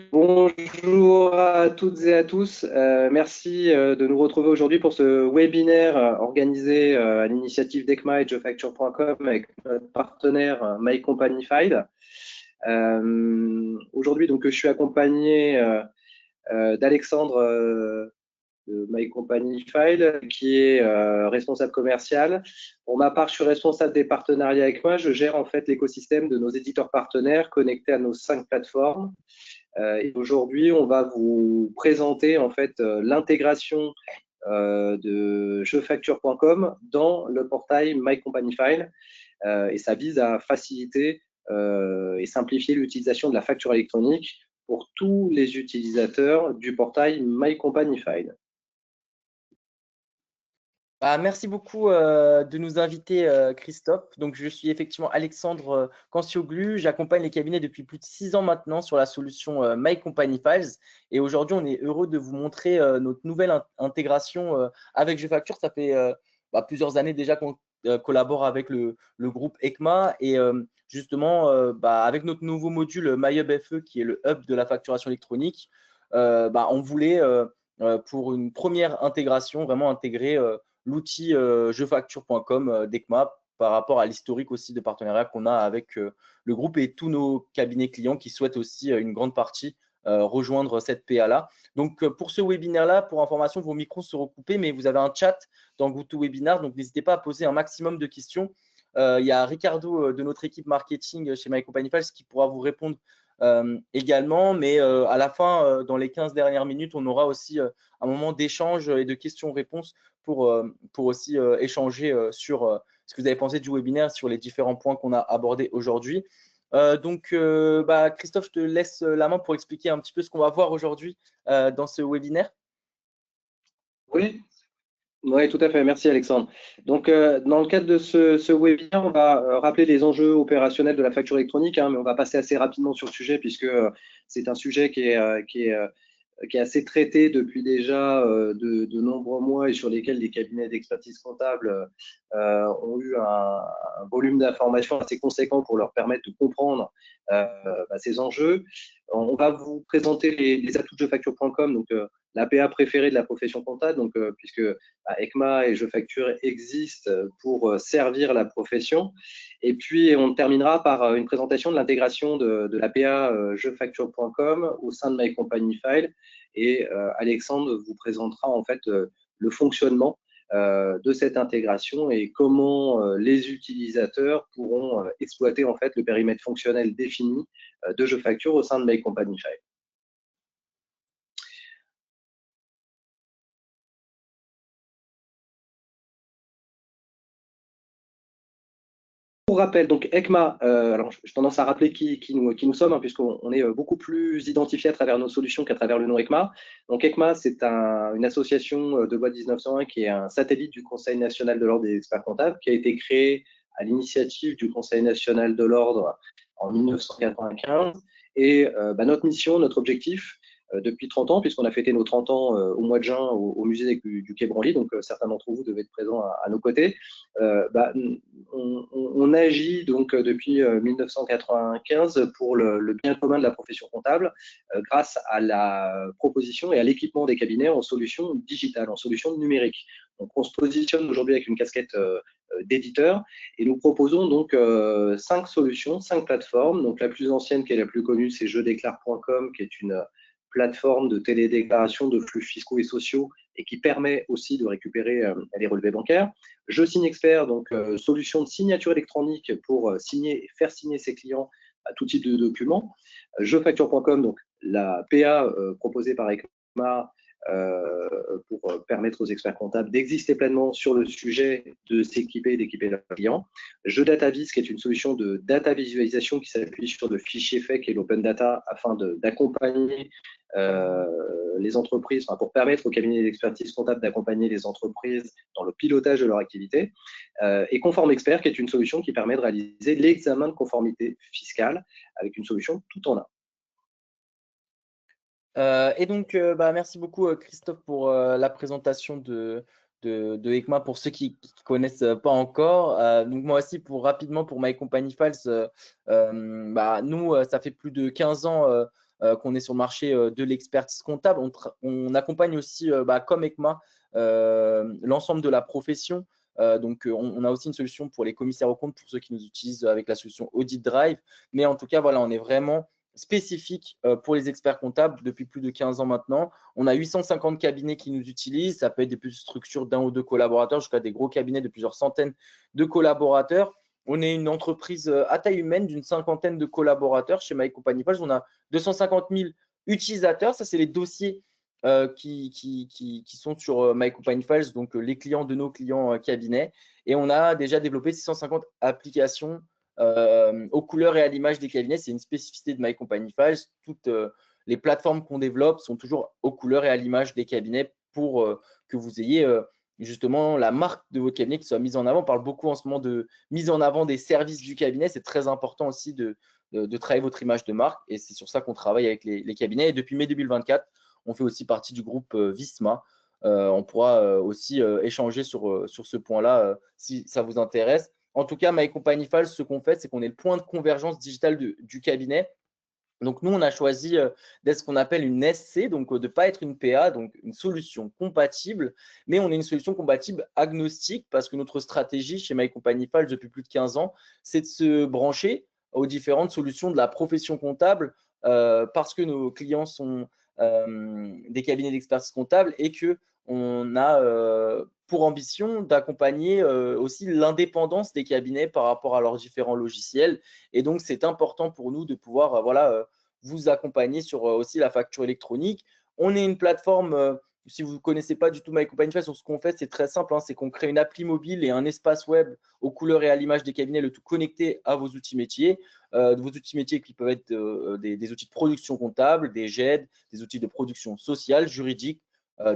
Bonjour à toutes et à tous. Merci de nous retrouver aujourd'hui pour ce webinaire organisé à l'initiative d'ECMA et JeFacture.com avec notre partenaire MyCompanyFile. Aujourd'hui, donc, je suis accompagné d'Alexandre de MyCompanyFile, qui est responsable commercial. Pour ma part, je suis responsable des partenariats avec moi. Je gère en fait l'écosystème de nos éditeurs partenaires connectés à nos 5 plateformes. Et aujourd'hui, on va vous présenter en fait l'intégration de jefacture.com dans le portail MyCompanyFile. Et ça vise à faciliter et simplifier l'utilisation de la facture électronique pour tous les utilisateurs du portail MyCompanyFile. Merci beaucoup de nous inviter, Christophe. Donc, je suis effectivement Alexandre Cancioglu. J'accompagne les cabinets depuis plus de 6 ans maintenant sur la solution MyCompanyFiles. Et aujourd'hui, on est heureux de vous montrer notre nouvelle intégration avec JeFacture. Ça fait plusieurs années déjà qu'on collabore avec le groupe ECMA. Et justement, avec notre nouveau module MyHubFE, qui est le hub de la facturation électronique, on voulait, pour une première intégration, vraiment intégrer l'outil jefacture.com d'ECMA par rapport à l'historique aussi de partenariat qu'on a avec le groupe et tous nos cabinets clients qui souhaitent aussi une grande partie rejoindre cette PA-là. Donc, pour ce webinaire-là, pour information, vos micros seront coupés, mais vous avez un chat dans GoToWebinar, donc n'hésitez pas à poser un maximum de questions. Il y a Ricardo de notre équipe marketing chez MyCompanyFiles qui pourra vous répondre également, mais à la fin, dans les 15 dernières minutes, on aura aussi un moment d'échange et de questions-réponses pour aussi échanger sur ce que vous avez pensé du webinaire, sur les différents points qu'on a abordés aujourd'hui. Donc, Christophe, je te laisse la main pour expliquer un petit peu ce qu'on va voir aujourd'hui dans ce webinaire. Oui, oui, tout à fait. Merci, Alexandre. Donc, dans le cadre de ce webinaire, on va rappeler les enjeux opérationnels de la facture électronique, mais on va passer assez rapidement sur le sujet puisque c'est un sujet qui est assez traité depuis déjà de nombreux mois et sur lesquels les cabinets d'expertise comptable ont eu un volume d'informations assez conséquent pour leur permettre de comprendre ces enjeux. On va vous présenter les atouts de jefacture.com, donc l'APA préférée de la profession comptable, donc, puisque ECMA et JeFacture existent pour servir la profession. Et puis, on terminera par une présentation de l'intégration de l'APA jefacture.com au sein de MyCompanyFile. Et Alexandre vous présentera en fait le fonctionnement de cette intégration et comment les utilisateurs pourront exploiter en fait le périmètre fonctionnel défini de JeFacture au sein de MyCompanyFile. Pour rappel, donc ECMA, alors j'ai tendance à rappeler qui nous sommes, puisqu'on est beaucoup plus identifié à travers nos solutions qu'à travers le nom ECMA. Donc ECMA, c'est une association de loi 1901 qui est un satellite du Conseil national de l'ordre des experts comptables, qui a été créé à l'initiative du Conseil national de l'ordre en 1995. Et notre mission, notre objectif, depuis 30 ans, puisqu'on a fêté nos 30 ans au mois de juin au musée du Quai Branly, donc certains d'entre vous devaient être présents à nos côtés. On agit donc depuis 1995 pour le bien commun de la profession comptable grâce à la proposition et à l'équipement des cabinets en solutions digitales, en solutions numériques. Donc, on se positionne aujourd'hui avec une casquette d'éditeur et nous proposons donc 5 solutions, 5 plateformes. Donc, la plus ancienne, qui est la plus connue, c'est jedéclare.com, qui est une plateforme de télédéclaration de flux fiscaux et sociaux et qui permet aussi de récupérer les relevés bancaires. Je signe expert, donc solution de signature électronique pour signer et faire signer ses clients à tout type de documents. Jefacture.com, donc la PA proposée par ECMA pour permettre aux experts comptables d'exister pleinement sur le sujet, de s'équiper et d'équiper leurs clients. JeDataVis, qui est une solution de data visualisation qui s'appuie sur le fichier FEC et l'open data afin d'accompagner les entreprises, pour permettre aux cabinets d'expertise comptable d'accompagner les entreprises dans le pilotage de leur activité. Et Conforme Expert, qui est une solution qui permet de réaliser l'examen de conformité fiscale avec une solution tout en un. Et donc, merci beaucoup, Christophe, pour la présentation de ECMA pour ceux qui ne connaissent pas encore. Donc, moi aussi, rapidement, pour MyCompanyFiles, nous, ça fait plus de 15 ans qu'on est sur le marché de l'expertise comptable. On accompagne aussi, comme ECMA, l'ensemble de la profession. Donc, on a aussi une solution pour les commissaires aux comptes, pour ceux qui nous utilisent avec la solution Audit Drive. Mais en tout cas, voilà, on est vraiment spécifique pour les experts comptables depuis plus de 15 ans maintenant. On a 850 cabinets qui nous utilisent. Ça peut être des petites structures d'un ou deux collaborateurs jusqu'à des gros cabinets de plusieurs centaines de collaborateurs. On est une entreprise à taille humaine d'une cinquantaine de collaborateurs chez My Company Page. On a 250 000 utilisateurs. Ça, c'est les dossiers qui sont sur My Company Files, donc les clients de nos clients cabinets. Et on a déjà développé 650 applications aux couleurs et à l'image des cabinets. C'est une spécificité de My Company Files. Toutes les plateformes qu'on développe sont toujours aux couleurs et à l'image des cabinets pour que vous ayez justement la marque de votre cabinet qui soit mise en avant. On parle beaucoup en ce moment de mise en avant des services du cabinet. C'est très important aussi de travailler votre image de marque, et c'est sur ça qu'on travaille avec les cabinets. Et depuis mai 2024, on fait aussi partie du groupe Visma. On pourra aussi échanger sur ce point-là si ça vous intéresse. En tout cas, My Company Files, ce qu'on fait, c'est qu'on est le point de convergence digitale du cabinet. Donc, nous, on a choisi d'être ce qu'on appelle une SC, donc de ne pas être une PA, donc une solution compatible, mais on est une solution compatible agnostique, parce que notre stratégie chez My Company Files depuis plus de 15 ans, c'est de se brancher aux différentes solutions de la profession comptable, parce que nos clients sont des cabinets d'expertise comptable et qu'on a pour ambition d'accompagner aussi l'indépendance des cabinets par rapport à leurs différents logiciels. Et donc, c'est important pour nous de pouvoir vous accompagner sur aussi la facture électronique. On est une plateforme, si vous ne connaissez pas du tout My Company Files, sur ce qu'on fait, c'est très simple, hein, c'est qu'on crée une appli mobile et un espace web aux couleurs et à l'image des cabinets, le tout connecté à vos outils métiers. Vos outils métiers qui peuvent être des outils de production comptable, des GED, des outils de production sociale, juridique,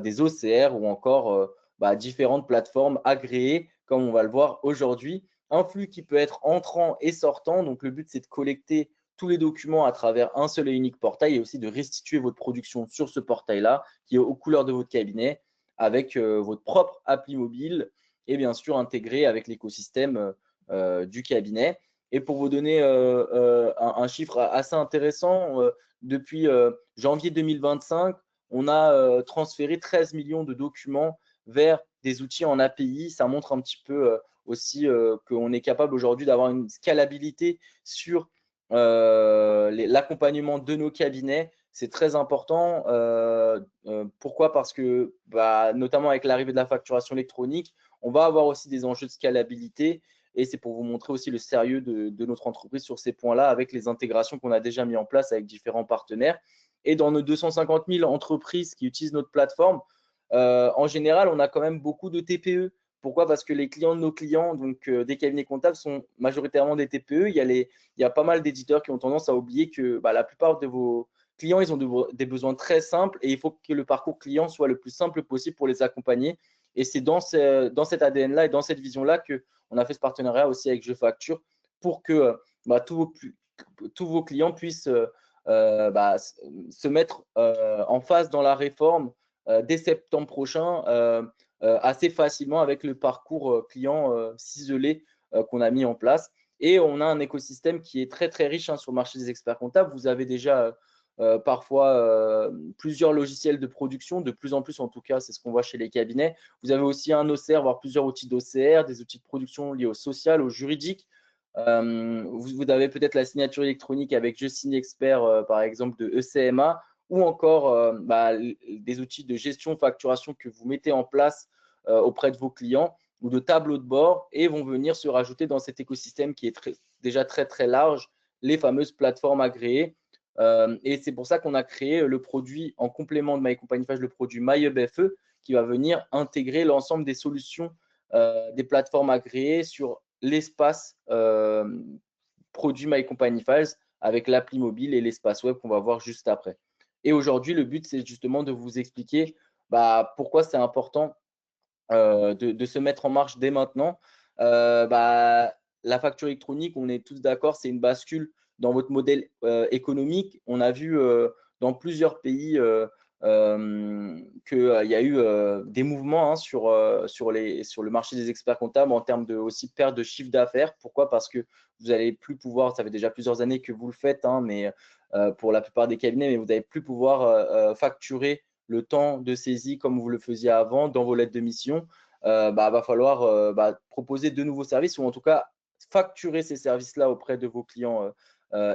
des OCR ou encore différentes plateformes agréées, comme on va le voir aujourd'hui. Un flux qui peut être entrant et sortant. Donc, le but, c'est de collecter tous les documents à travers un seul et unique portail, et aussi de restituer votre production sur ce portail-là, qui est aux couleurs de votre cabinet, avec votre propre appli mobile et bien sûr intégré avec l'écosystème du cabinet. Et pour vous donner un chiffre assez intéressant, depuis janvier 2025, on a transféré 13 millions de documents vers des outils en API. Ça montre un petit peu aussi qu'on est capable aujourd'hui d'avoir une scalabilité sur l'accompagnement de nos cabinets. C'est très important. Pourquoi? Parce que notamment avec l'arrivée de la facturation électronique, on va avoir aussi des enjeux de scalabilité, et c'est pour vous montrer aussi le sérieux de notre entreprise sur ces points-là, avec les intégrations qu'on a déjà mis en place avec différents partenaires. Et dans nos 250 000 entreprises qui utilisent notre plateforme, en général, on a quand même beaucoup de TPE. Pourquoi? Parce que les clients de nos clients, donc des cabinets comptables, sont majoritairement des TPE. Il y a pas mal d'éditeurs qui ont tendance à oublier que la plupart de vos clients, ils ont des besoins très simples, et il faut que le parcours client soit le plus simple possible pour les accompagner. Et c'est dans cet ADN-là et dans cette vision-là qu'on a fait ce partenariat aussi avec JeFacture, pour que tous vos clients puissent se mettre en phase dans la réforme dès septembre prochain, assez facilement, avec le parcours client ciselé qu'on a mis en place. Et on a un écosystème qui est très très riche sur le marché des experts comptables. Vous avez déjà parfois plusieurs logiciels de production, de plus en plus en tout cas, c'est ce qu'on voit chez les cabinets. Vous avez aussi un OCR, voire plusieurs outils d'OCR, des outils de production liés au social, au juridique. Vous avez peut-être la signature électronique avec Je Signe Expert, par exemple, de ECMA, ou encore des outils de gestion facturation que vous mettez en place auprès de vos clients, ou de tableaux de bord, et vont venir se rajouter dans cet écosystème qui est déjà très très large, les fameuses plateformes agréées. Et c'est pour ça qu'on a créé le produit en complément de My Company Files, le produit MyHub FE, qui va venir intégrer l'ensemble des solutions des plateformes agréées sur l'espace produit My Company Files, avec l'appli mobile et l'espace web qu'on va voir juste après. Et aujourd'hui, le but, c'est justement de vous expliquer pourquoi c'est important de se mettre en marche dès maintenant. La facture électronique, on est tous d'accord, c'est une bascule dans votre modèle économique. On a vu dans plusieurs pays qu'il y a eu des mouvements sur le marché des experts comptables en termes de aussi perte de chiffre d'affaires. Pourquoi? Parce que vous n'allez plus pouvoir, ça fait déjà plusieurs années que vous le faites, mais pour la plupart des cabinets, mais vous n'allez plus pouvoir facturer le temps de saisie comme vous le faisiez avant dans vos lettres de mission. Va falloir proposer de nouveaux services ou en tout cas facturer ces services-là auprès de vos clients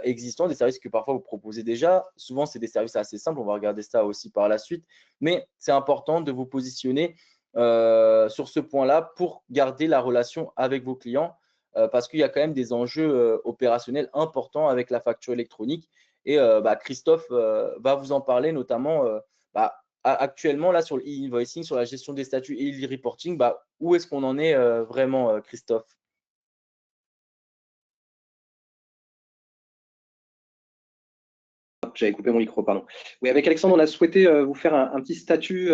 existants, des services que parfois vous proposez déjà. Souvent, c'est des services assez simples. On va regarder ça aussi par la suite. Mais c'est important de vous positionner sur ce point-là pour garder la relation avec vos clients parce qu'il y a quand même des enjeux opérationnels importants avec la facture électronique. Et Christophe va vous en parler notamment actuellement là sur le e-invoicing, sur la gestion des statuts et l'e-reporting. Où est-ce qu'on en est vraiment, Christophe? J'avais coupé mon micro, pardon. Oui, avec Alexandre, on a souhaité vous faire un petit statut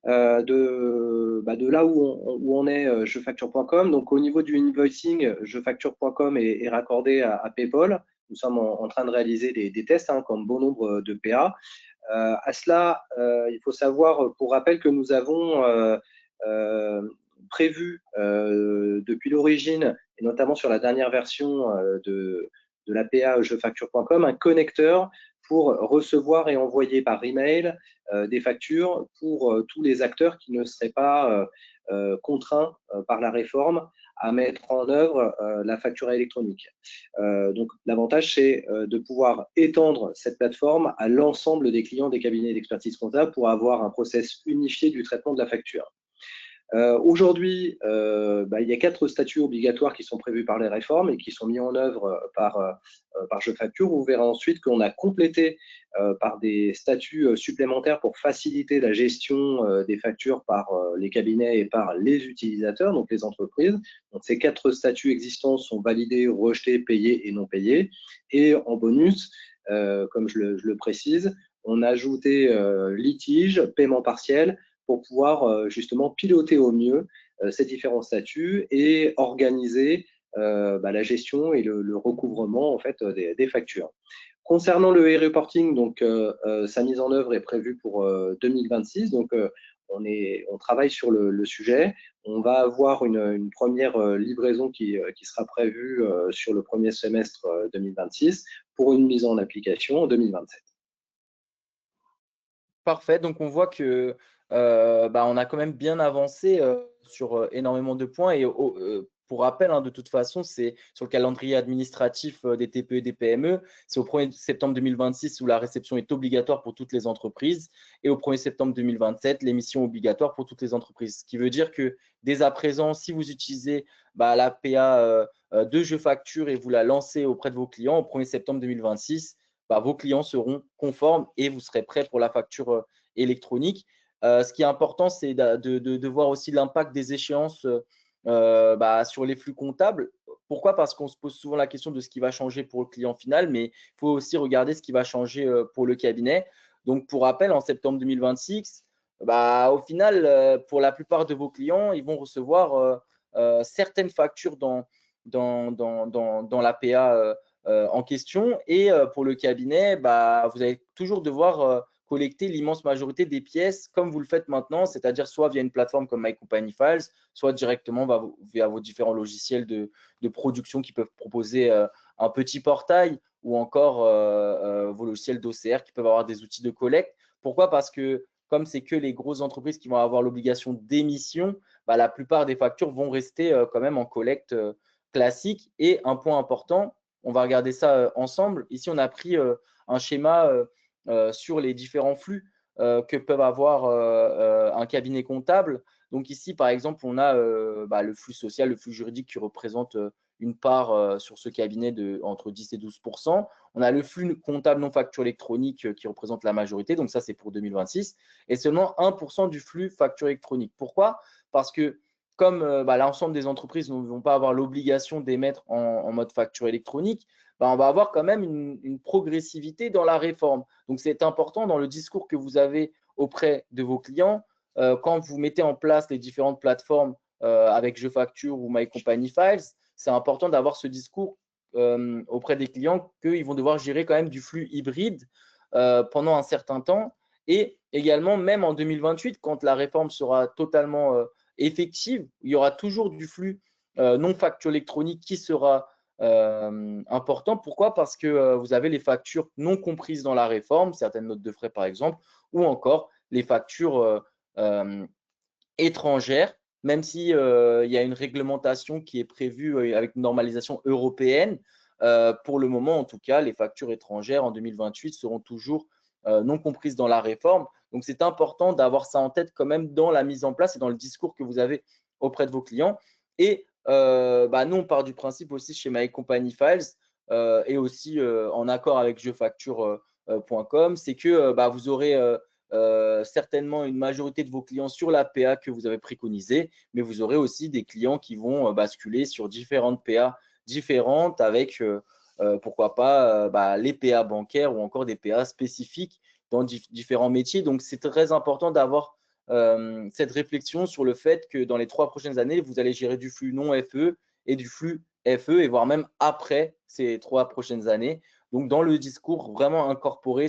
de là où on est, jefacture.com. Donc, au niveau du invoicing, jefacture.com est raccordé à PayPal. Nous sommes en train de réaliser des tests, comme bon nombre de PA. À cela, il faut savoir, pour rappel, que nous avons prévu depuis l'origine, et notamment sur la dernière version de la PA jefacture.com, un connecteur pour recevoir et envoyer par email des factures pour tous les acteurs qui ne seraient pas contraints par la réforme à mettre en œuvre la facture électronique. Donc, l'avantage, c'est de pouvoir étendre cette plateforme à l'ensemble des clients des cabinets d'expertise comptable pour avoir un process unifié du traitement de la facture. Aujourd'hui, il y a 4 statuts obligatoires qui sont prévus par les réformes et qui sont mis en œuvre par JeFacture. Vous verrez ensuite qu'on a complété par des statuts supplémentaires pour faciliter la gestion des factures par les cabinets et par les utilisateurs, donc les entreprises. Donc, ces 4 statuts existants sont validés, rejetés, payés et non payés. Et en bonus, comme je le précise, on a ajouté litige, paiement partiel, pour pouvoir justement piloter au mieux ces différents statuts et organiser la gestion et le recouvrement en fait des factures. Concernant le e-reporting, donc sa mise en œuvre est prévue pour 2026. Donc on travaille sur le sujet. On va avoir une première livraison qui sera prévue sur le premier semestre 2026 pour une mise en application en 2027. Parfait. Donc, on voit que on a quand même bien avancé sur énormément de points. Et pour rappel, de toute façon, c'est sur le calendrier administratif des TPE et des PME. C'est au 1er septembre 2026 où la réception est obligatoire pour toutes les entreprises et au 1er septembre 2027, l'émission obligatoire pour toutes les entreprises. Ce qui veut dire que dès à présent, si vous utilisez la PA de JeFacture et vous la lancez auprès de vos clients au 1er septembre 2026, vos clients seront conformes et vous serez prêts pour la facture électronique. Ce qui est important, c'est de voir aussi l'impact des échéances sur les flux comptables. Pourquoi? Parce qu'on se pose souvent la question de ce qui va changer pour le client final, mais il faut aussi regarder ce qui va changer pour le cabinet. Donc, pour rappel, en septembre 2026, au final, pour la plupart de vos clients, ils vont recevoir certaines factures dans la PA en question. Et pour le cabinet, vous allez toujours devoir collecter l'immense majorité des pièces comme vous le faites maintenant, c'est-à-dire soit via une plateforme comme My Company Files, soit directement via vos différents logiciels de production qui peuvent proposer un petit portail ou encore vos logiciels d'OCR qui peuvent avoir des outils de collecte. Pourquoi? Parce que comme c'est que les grosses entreprises qui vont avoir l'obligation d'émission, la plupart des factures vont rester quand même en collecte classique. Et un point important, on va regarder ça ensemble. Ici, on a pris un schéma sur les différents flux que peuvent avoir un cabinet comptable. Donc ici, par exemple, on a le flux social, le flux juridique qui représente une part sur ce cabinet de entre 10 et 12%. On a le flux comptable non facture électronique qui représente la majorité. Donc ça, c'est pour 2026. Et seulement 1% du flux facture électronique. Pourquoi? Parce que comme l'ensemble des entreprises ne vont pas avoir l'obligation d'émettre en mode facture électronique, on va avoir quand même une progressivité dans la réforme. Donc, c'est important dans le discours que vous avez auprès de vos clients, quand vous mettez en place les différentes plateformes avec JeFacture ou My Company Files, c'est important d'avoir ce discours auprès des clients qu'ils vont devoir gérer quand même du flux hybride pendant un certain temps. Et également, même en 2028, quand la réforme sera totalement effective, il y aura toujours du flux non facture électronique qui sera important. Pourquoi? Parce que vous avez les factures non comprises dans la réforme, certaines notes de frais par exemple, ou encore les factures étrangères, même si il y a une réglementation qui est prévue avec une normalisation européenne. Pour le moment, en tout cas, les factures étrangères en 2028 seront toujours non comprises dans la réforme. Donc, c'est important d'avoir ça en tête quand même dans la mise en place et dans le discours que vous avez auprès de vos clients. Et nous, on part du principe aussi chez My Company Files et aussi en accord avec jefacture.com, c'est que vous aurez certainement une majorité de vos clients sur la PA que vous avez préconisée, mais vous aurez aussi des clients qui vont basculer sur différentes PA différentes avec, pourquoi pas, les PA bancaires ou encore des PA spécifiques dans différents métiers. Donc, c'est très important d'avoir cette réflexion sur le fait que dans les 3 prochaines années, vous allez gérer du flux non FE et du flux FE, et voire même après ces 3 prochaines années. Donc, dans le discours, vraiment incorporer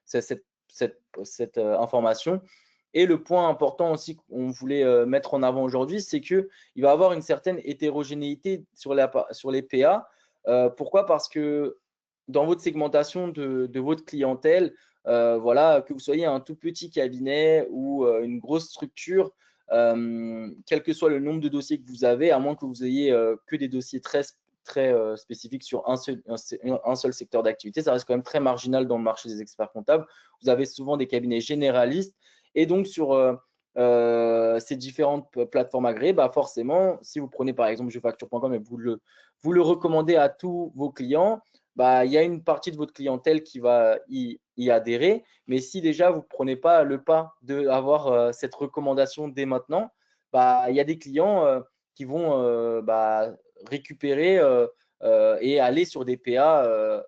cette information. Et le point important aussi qu'on voulait mettre en avant aujourd'hui, c'est qu'il va y avoir une certaine hétérogénéité sur les PA. Pourquoi? Parce que dans votre segmentation de votre clientèle, voilà, que vous soyez un tout petit cabinet ou une grosse structure, quel que soit le nombre de dossiers que vous avez, à moins que vous ayez que des dossiers très spécifiques sur un seul secteur d'activité, ça reste quand même très marginal dans le marché des experts comptables. Vous avez souvent des cabinets généralistes et donc sur ces différentes plateformes agréées, forcément, si vous prenez par exemple jefacture.com et vous le recommandez à tous vos clients, il y a une partie de votre clientèle qui va y adhérer. Mais si déjà vous ne prenez pas le pas d'avoir cette recommandation dès maintenant, il y a des clients qui vont récupérer et aller sur des PA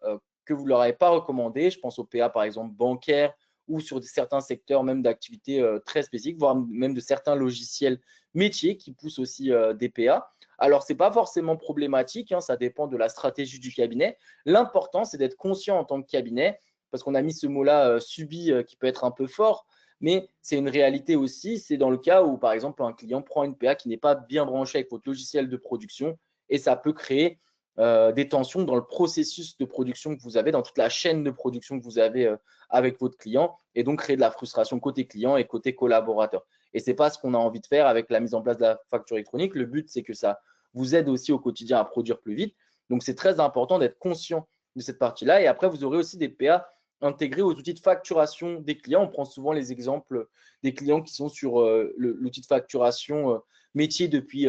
que vous ne leur avez pas recommandé. Je pense aux PA par exemple bancaires ou sur certains secteurs même d'activités très spécifiques, voire même de certains logiciels métiers qui poussent aussi des PA. Alors, ce n'est pas forcément problématique, ça dépend de la stratégie du cabinet. L'important, c'est d'être conscient en tant que cabinet, parce qu'on a mis ce mot-là subi qui peut être un peu fort, mais c'est une réalité aussi. C'est dans le cas où, par exemple, un client prend une PA qui n'est pas bien branchée avec votre logiciel de production et ça peut créer des tensions dans le processus de production que vous avez, dans toute la chaîne de production que vous avez avec votre client et donc créer de la frustration côté client et côté collaborateur. Et ce n'est pas ce qu'on a envie de faire avec la mise en place de la facture électronique. Le but, c'est que ça vous aide aussi au quotidien à produire plus vite. Donc, c'est très important d'être conscient de cette partie-là. Et après, vous aurez aussi des PA intégrés aux outils de facturation des clients. On prend souvent les exemples des clients qui sont sur l'outil de facturation métier depuis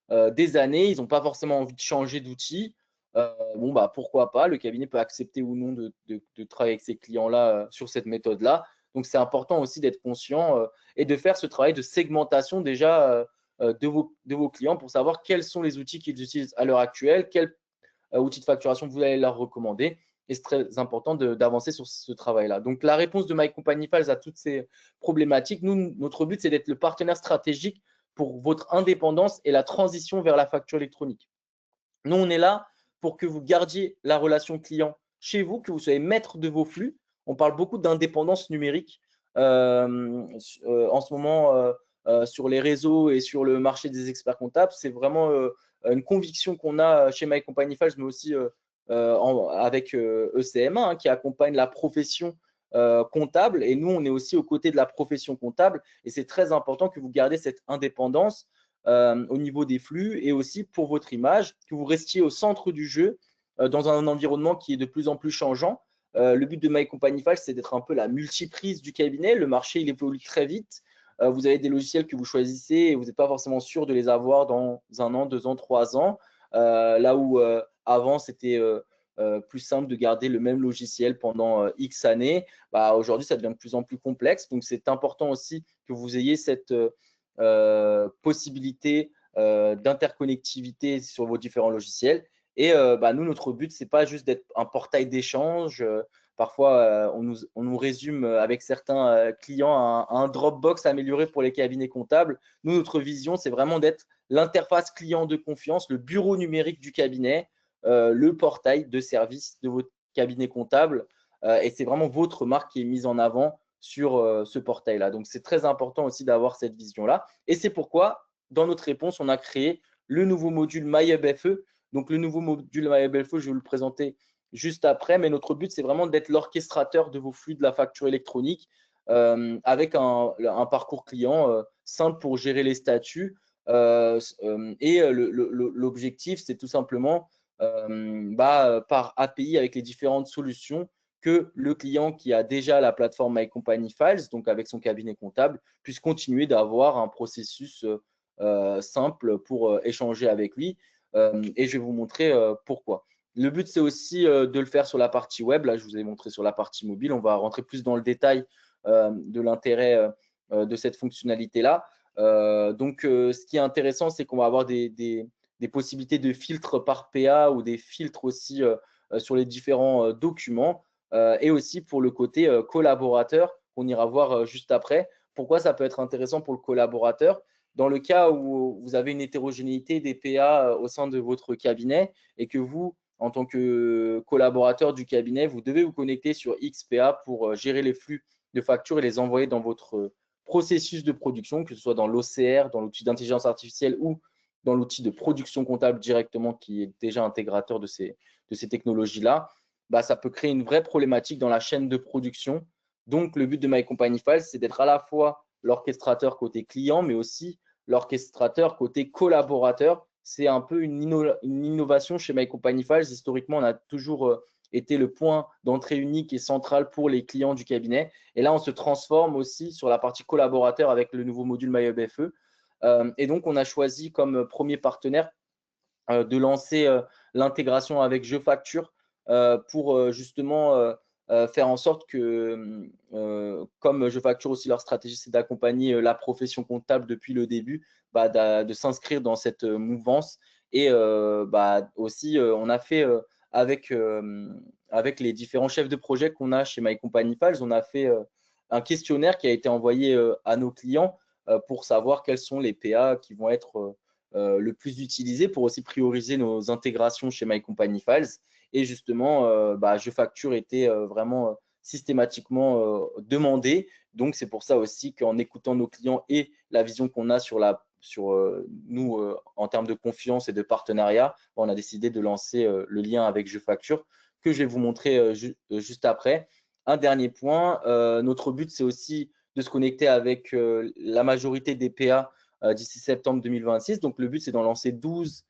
des années. Ils n'ont pas forcément envie de changer d'outil. Pourquoi pas? Le cabinet peut accepter ou non de travailler avec ces clients-là sur cette méthode-là. Donc, c'est important aussi d'être conscient et de faire ce travail de segmentation déjà de vos clients pour savoir quels sont les outils qu'ils utilisent à l'heure actuelle, quels outils de facturation vous allez leur recommander. Et c'est très important d'avancer sur ce travail-là. Donc, la réponse de My Company Files à toutes ces problématiques, notre but, c'est d'être le partenaire stratégique pour votre indépendance et la transition vers la facture électronique. Nous, on est là pour que vous gardiez la relation client chez vous, que vous soyez maître de vos flux. On parle beaucoup d'indépendance numérique en ce moment sur les réseaux et sur le marché des experts comptables. C'est vraiment une conviction qu'on a chez My Company Files, mais aussi avec ECM1 qui accompagne la profession comptable. Et nous, on est aussi aux côtés de la profession comptable. Et c'est très important que vous gardez cette indépendance au niveau des flux et aussi pour votre image, que vous restiez au centre du jeu dans un environnement qui est de plus en plus changeant. Le but de My Company Files, c'est d'être un peu la multiprise du cabinet. Le marché, il évolue très vite. Vous avez des logiciels que vous choisissez et vous n'êtes pas forcément sûr de les avoir dans 1 an, 2 ans, 3 ans. Là où avant, c'était plus simple de garder le même logiciel pendant X années. Aujourd'hui, ça devient de plus en plus complexe. Donc, c'est important aussi que vous ayez cette possibilité d'interconnectivité sur vos différents logiciels. Et nous, notre but, c'est pas juste d'être un portail d'échange. Parfois, on nous résume avec certains clients un Dropbox amélioré pour les cabinets comptables. Nous, notre vision, c'est vraiment d'être l'interface client de confiance, le bureau numérique du cabinet, le portail de service de votre cabinet comptable. Et c'est vraiment votre marque qui est mise en avant sur ce portail-là. Donc, c'est très important aussi d'avoir cette vision-là. Et c'est pourquoi, dans notre réponse, on a créé le nouveau module MyHubFE. Donc, le nouveau module MyWebFO, je vais vous le présenter juste après, mais notre but, c'est vraiment d'être l'orchestrateur de vos flux de la facture électronique avec un parcours client simple pour gérer les statuts. Et l'objectif, c'est tout simplement par API avec les différentes solutions que le client qui a déjà la plateforme MyCompanyFiles, donc avec son cabinet comptable, puisse continuer d'avoir un processus simple pour échanger avec lui. Et je vais vous montrer pourquoi. Le but, c'est aussi de le faire sur la partie web. Là, je vous ai montré sur la partie mobile. On va rentrer plus dans le détail de l'intérêt de cette fonctionnalité-là. Donc, ce qui est intéressant, c'est qu'on va avoir des possibilités de filtres par PA ou des filtres aussi sur les différents documents et aussi pour le côté collaborateur qu'on ira voir juste après. Pourquoi ça peut être intéressant pour le collaborateur? Dans le cas où vous avez une hétérogénéité des PA au sein de votre cabinet et que vous, en tant que collaborateur du cabinet, vous devez vous connecter sur XPA pour gérer les flux de factures et les envoyer dans votre processus de production, que ce soit dans l'OCR, dans l'outil d'intelligence artificielle ou dans l'outil de production comptable directement qui est déjà intégrateur de ces technologies-là, ça peut créer une vraie problématique dans la chaîne de production. Donc, le but de MyCompanyFiles, c'est d'être à la fois l'orchestrateur côté client, mais aussi l'orchestrateur côté collaborateur. C'est un peu une innovation chez MyCompanyFiles. Historiquement, on a toujours été le point d'entrée unique et central pour les clients du cabinet. Et là, on se transforme aussi sur la partie collaborateur avec le nouveau module MyWebFE. Et donc, on a choisi comme premier partenaire de lancer l'intégration avec JeFacture pour justement faire en sorte que, comme JeFacture aussi, leur stratégie, c'est d'accompagner la profession comptable depuis le début, de s'inscrire dans cette mouvance. Et aussi, on a fait avec les différents chefs de projet qu'on a chez MyCompanyFiles, on a fait un questionnaire qui a été envoyé à nos clients pour savoir quels sont les PA qui vont être le plus utilisés pour aussi prioriser nos intégrations chez MyCompanyFiles. Et justement, JeFacture était vraiment systématiquement demandé. Donc, c'est pour ça aussi qu'en écoutant nos clients et la vision qu'on a sur nous en termes de confiance et de partenariat, on a décidé de lancer le lien avec JeFacture que je vais vous montrer juste après. Un dernier point, notre but, c'est aussi de se connecter avec la majorité des PA d'ici septembre 2026. Donc, le but, c'est d'en lancer 12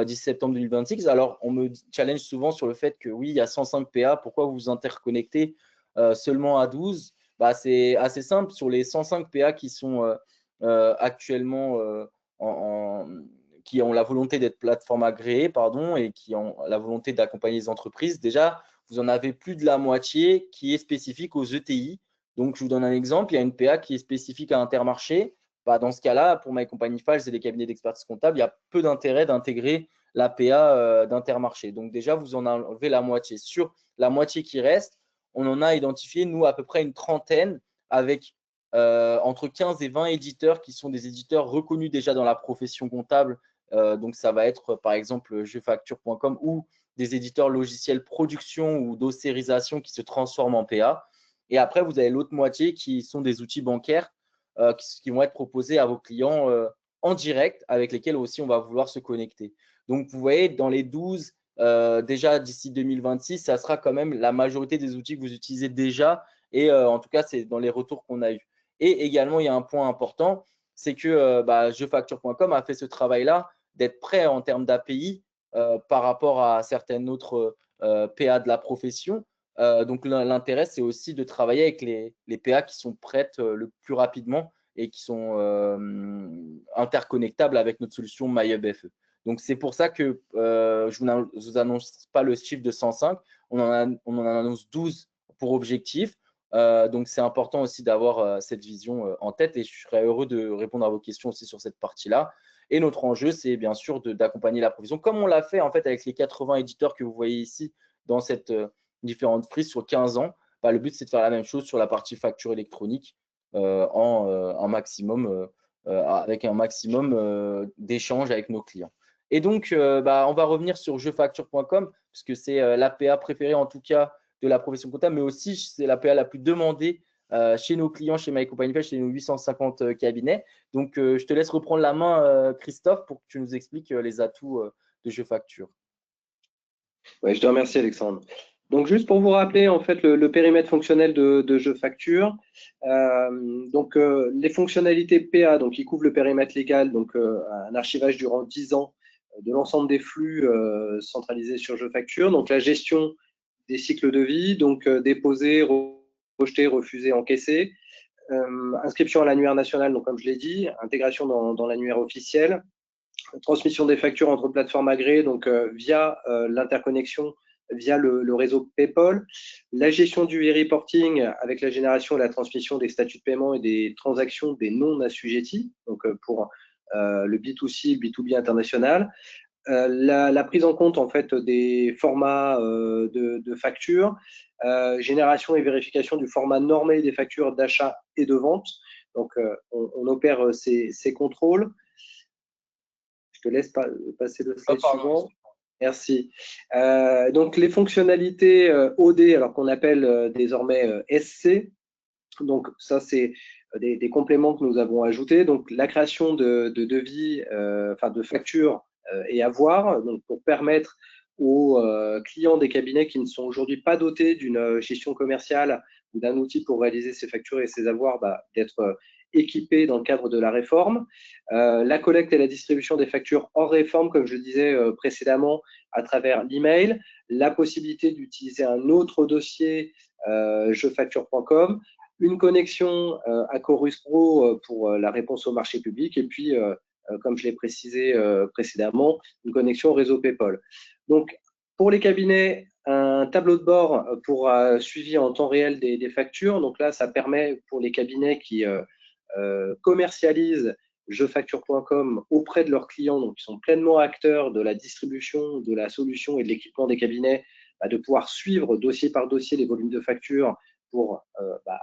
d'ici septembre 2026. Alors, on me challenge souvent sur le fait que oui, il y a 105 PA. Pourquoi vous vous interconnectez seulement à 12? C'est assez simple. Sur les 105 PA qui sont actuellement qui ont la volonté d'être plateforme agréée, et qui ont la volonté d'accompagner les entreprises, déjà, vous en avez plus de la moitié qui est spécifique aux ETI. Donc, je vous donne un exemple. Il y a une PA qui est spécifique à Intermarché. Dans ce cas-là, pour MyCompanyFiles et les cabinets d'expertise comptable, il y a peu d'intérêt d'intégrer l'APA d'Intermarché. Donc déjà, vous en enlevez la moitié. Sur la moitié qui reste, on en a identifié, nous, à peu près une trentaine avec entre 15 et 20 éditeurs qui sont des éditeurs reconnus déjà dans la profession comptable. Donc ça va être par exemple jefacture.com ou des éditeurs logiciels production ou d'ossérisation qui se transforment en PA. Et après, vous avez l'autre moitié qui sont des outils bancaires qui vont être proposés à vos clients en direct, avec lesquels aussi on va vouloir se connecter. Donc, vous voyez, dans les 12, déjà d'ici 2026, ça sera quand même la majorité des outils que vous utilisez déjà. Et en tout cas, c'est dans les retours qu'on a eus. Et également, il y a un point important, c'est que jefacture.com a fait ce travail-là d'être prêt en termes d'API par rapport à certaines autres PA de la profession. Donc, l'intérêt, c'est aussi de travailler avec les PA qui sont prêtes le plus rapidement et qui sont interconnectables avec notre solution MyWebFE. Donc, c'est pour ça que je ne vous annonce pas le chiffre de 105. On en annonce 12 pour objectif. Donc, c'est important aussi d'avoir cette vision en tête et je serais heureux de répondre à vos questions aussi sur cette partie-là. Et notre enjeu, c'est bien sûr d'accompagner la profession, comme on l'a fait en fait avec les 80 éditeurs que vous voyez ici dans cette différentes frises sur 15 ans. Le but, c'est de faire la même chose sur la partie facture électronique avec un maximum d'échanges avec nos clients. Et donc, on va revenir sur jefacture.com, puisque c'est l'APA préférée en tout cas de la profession comptable, mais aussi c'est l'APA la plus demandée chez nos clients, chez MyCompanyFiles, chez nos 850 cabinets. Donc, je te laisse reprendre la main, Christophe, pour que tu nous expliques les atouts de JeFacture. Ouais, je te remercie, Alexandre. Donc, juste pour vous rappeler, en fait, le périmètre fonctionnel de JeFacture. Les fonctionnalités PA, donc, qui couvrent le périmètre légal, donc un archivage durant 10 ans de l'ensemble des flux centralisés sur JeFacture. Donc, la gestion des cycles de vie, donc déposer, rejeter, refuser, encaisser. Inscription à l'annuaire national, donc comme je l'ai dit, intégration dans l'annuaire officiel, transmission des factures entre plateformes agréées, donc via l'interconnexion, via le réseau PayPal, la gestion du e-reporting avec la génération et la transmission des statuts de paiement et des transactions des non assujettis, donc pour le B2C, B2B international, la prise en compte en fait des formats de factures, génération et vérification du format normé des factures d'achat et de vente. Donc, on opère ces contrôles. Je te laisse passer le slide suivant. Merci. Donc, les fonctionnalités OD, alors qu'on appelle désormais SC. Donc, ça, c'est des compléments que nous avons ajoutés. Donc, la création de devis, enfin de factures et avoirs, donc pour permettre aux clients des cabinets qui ne sont aujourd'hui pas dotés d'une gestion commerciale ou d'un outil pour réaliser ces factures et ces avoirs, d'être équipés dans le cadre de la réforme. La collecte et la distribution des factures hors réforme, comme je le disais précédemment, à travers l'email, la possibilité d'utiliser un autre dossier jefacture.com, une connexion à Chorus Pro pour la réponse au marché public et puis, comme je l'ai précisé précédemment, une connexion au réseau PayPal. Donc, pour les cabinets, un tableau de bord pour suivi en temps réel des factures. Donc là, ça permet pour les cabinets qui commercialisent jefacture.com auprès de leurs clients, donc qui sont pleinement acteurs de la distribution, de la solution et de l'équipement des cabinets, de pouvoir suivre dossier par dossier les volumes de factures pour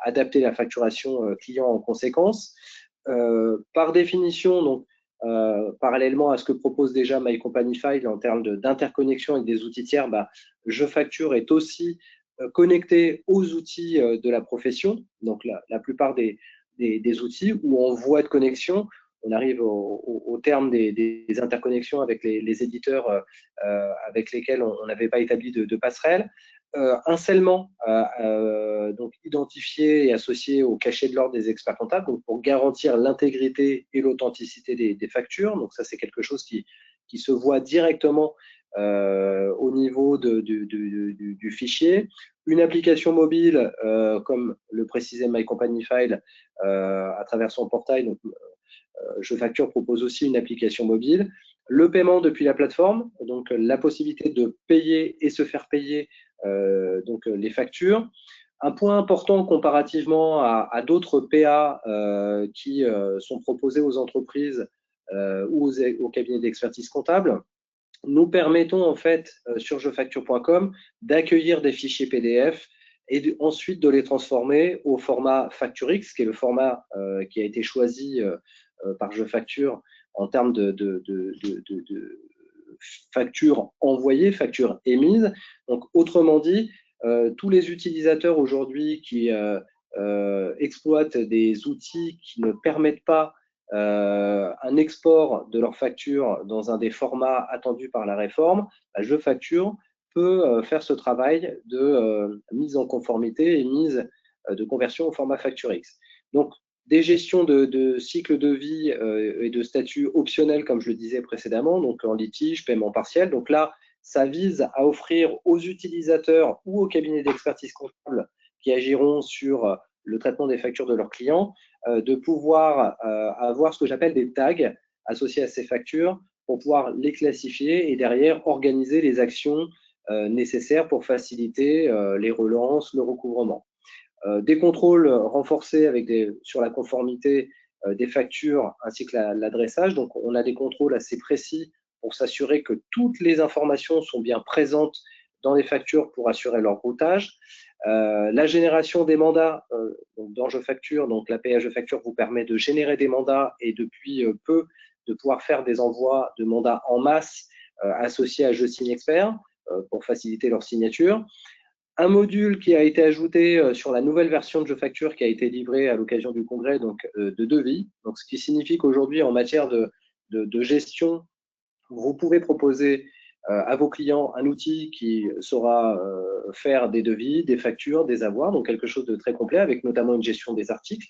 adapter la facturation client en conséquence. Par définition, donc, parallèlement à ce que propose déjà My Company File en termes d'interconnexion avec des outils tiers, JeFacture est aussi connecté aux outils de la profession. Donc, la plupart des outils où en voie de connexion, on arrive au terme des interconnexions avec les éditeurs avec lesquels on n'avait pas établi de passerelle. Un scellement donc identifié et associé au cachet de l'ordre des experts comptables, donc pour garantir l'intégrité et l'authenticité des factures. Donc ça, c'est quelque chose qui se voit directement au niveau du fichier. Une application mobile, comme le précisait My Company File, à travers son portail. Donc, JeFacture propose aussi une application mobile. Le paiement depuis la plateforme, donc la possibilité de payer et se faire payer donc les factures. Un point important comparativement à d'autres PA qui sont proposés aux entreprises ou aux cabinets d'expertise comptable, nous permettons en fait sur jefacture.com d'accueillir des fichiers PDF et ensuite de les transformer au format FactureX, qui est le format qui a été choisi par JeFacture en termes de facture envoyée, facture émise. Donc, autrement dit, tous les utilisateurs aujourd'hui qui exploitent des outils qui ne permettent pas un export de leur facture dans un des formats attendus par la réforme, JeFacture peut faire ce travail de mise en conformité et mise de conversion au format FactureX. Donc, des gestions de cycle de vie et de statut optionnels, comme je le disais précédemment, donc en litige, paiement partiel. Donc là, ça vise à offrir aux utilisateurs ou aux cabinets d'expertise comptable qui agiront sur le traitement des factures de leurs clients, de pouvoir avoir ce que j'appelle des tags associés à ces factures pour pouvoir les classifier et derrière organiser les actions nécessaires pour faciliter les relances, le recouvrement. Des contrôles renforcés sur la conformité des factures ainsi que l'adressage. Donc, on a des contrôles assez précis pour s'assurer que toutes les informations sont bien présentes dans les factures pour assurer leur routage. La génération des mandats dans JeFacture, donc l'API JeFacture vous permet de générer des mandats et depuis peu de pouvoir faire des envois de mandats en masse associés à JeSignExpert pour faciliter leur signature. Un module qui a été ajouté sur la nouvelle version de JeFacture qui a été livrée à l'occasion du congrès donc, de devis. Donc, ce qui signifie qu'aujourd'hui, en matière de gestion, vous pouvez proposer à vos clients un outil qui saura faire des devis, des factures, des avoirs, donc quelque chose de très complet avec notamment une gestion des articles.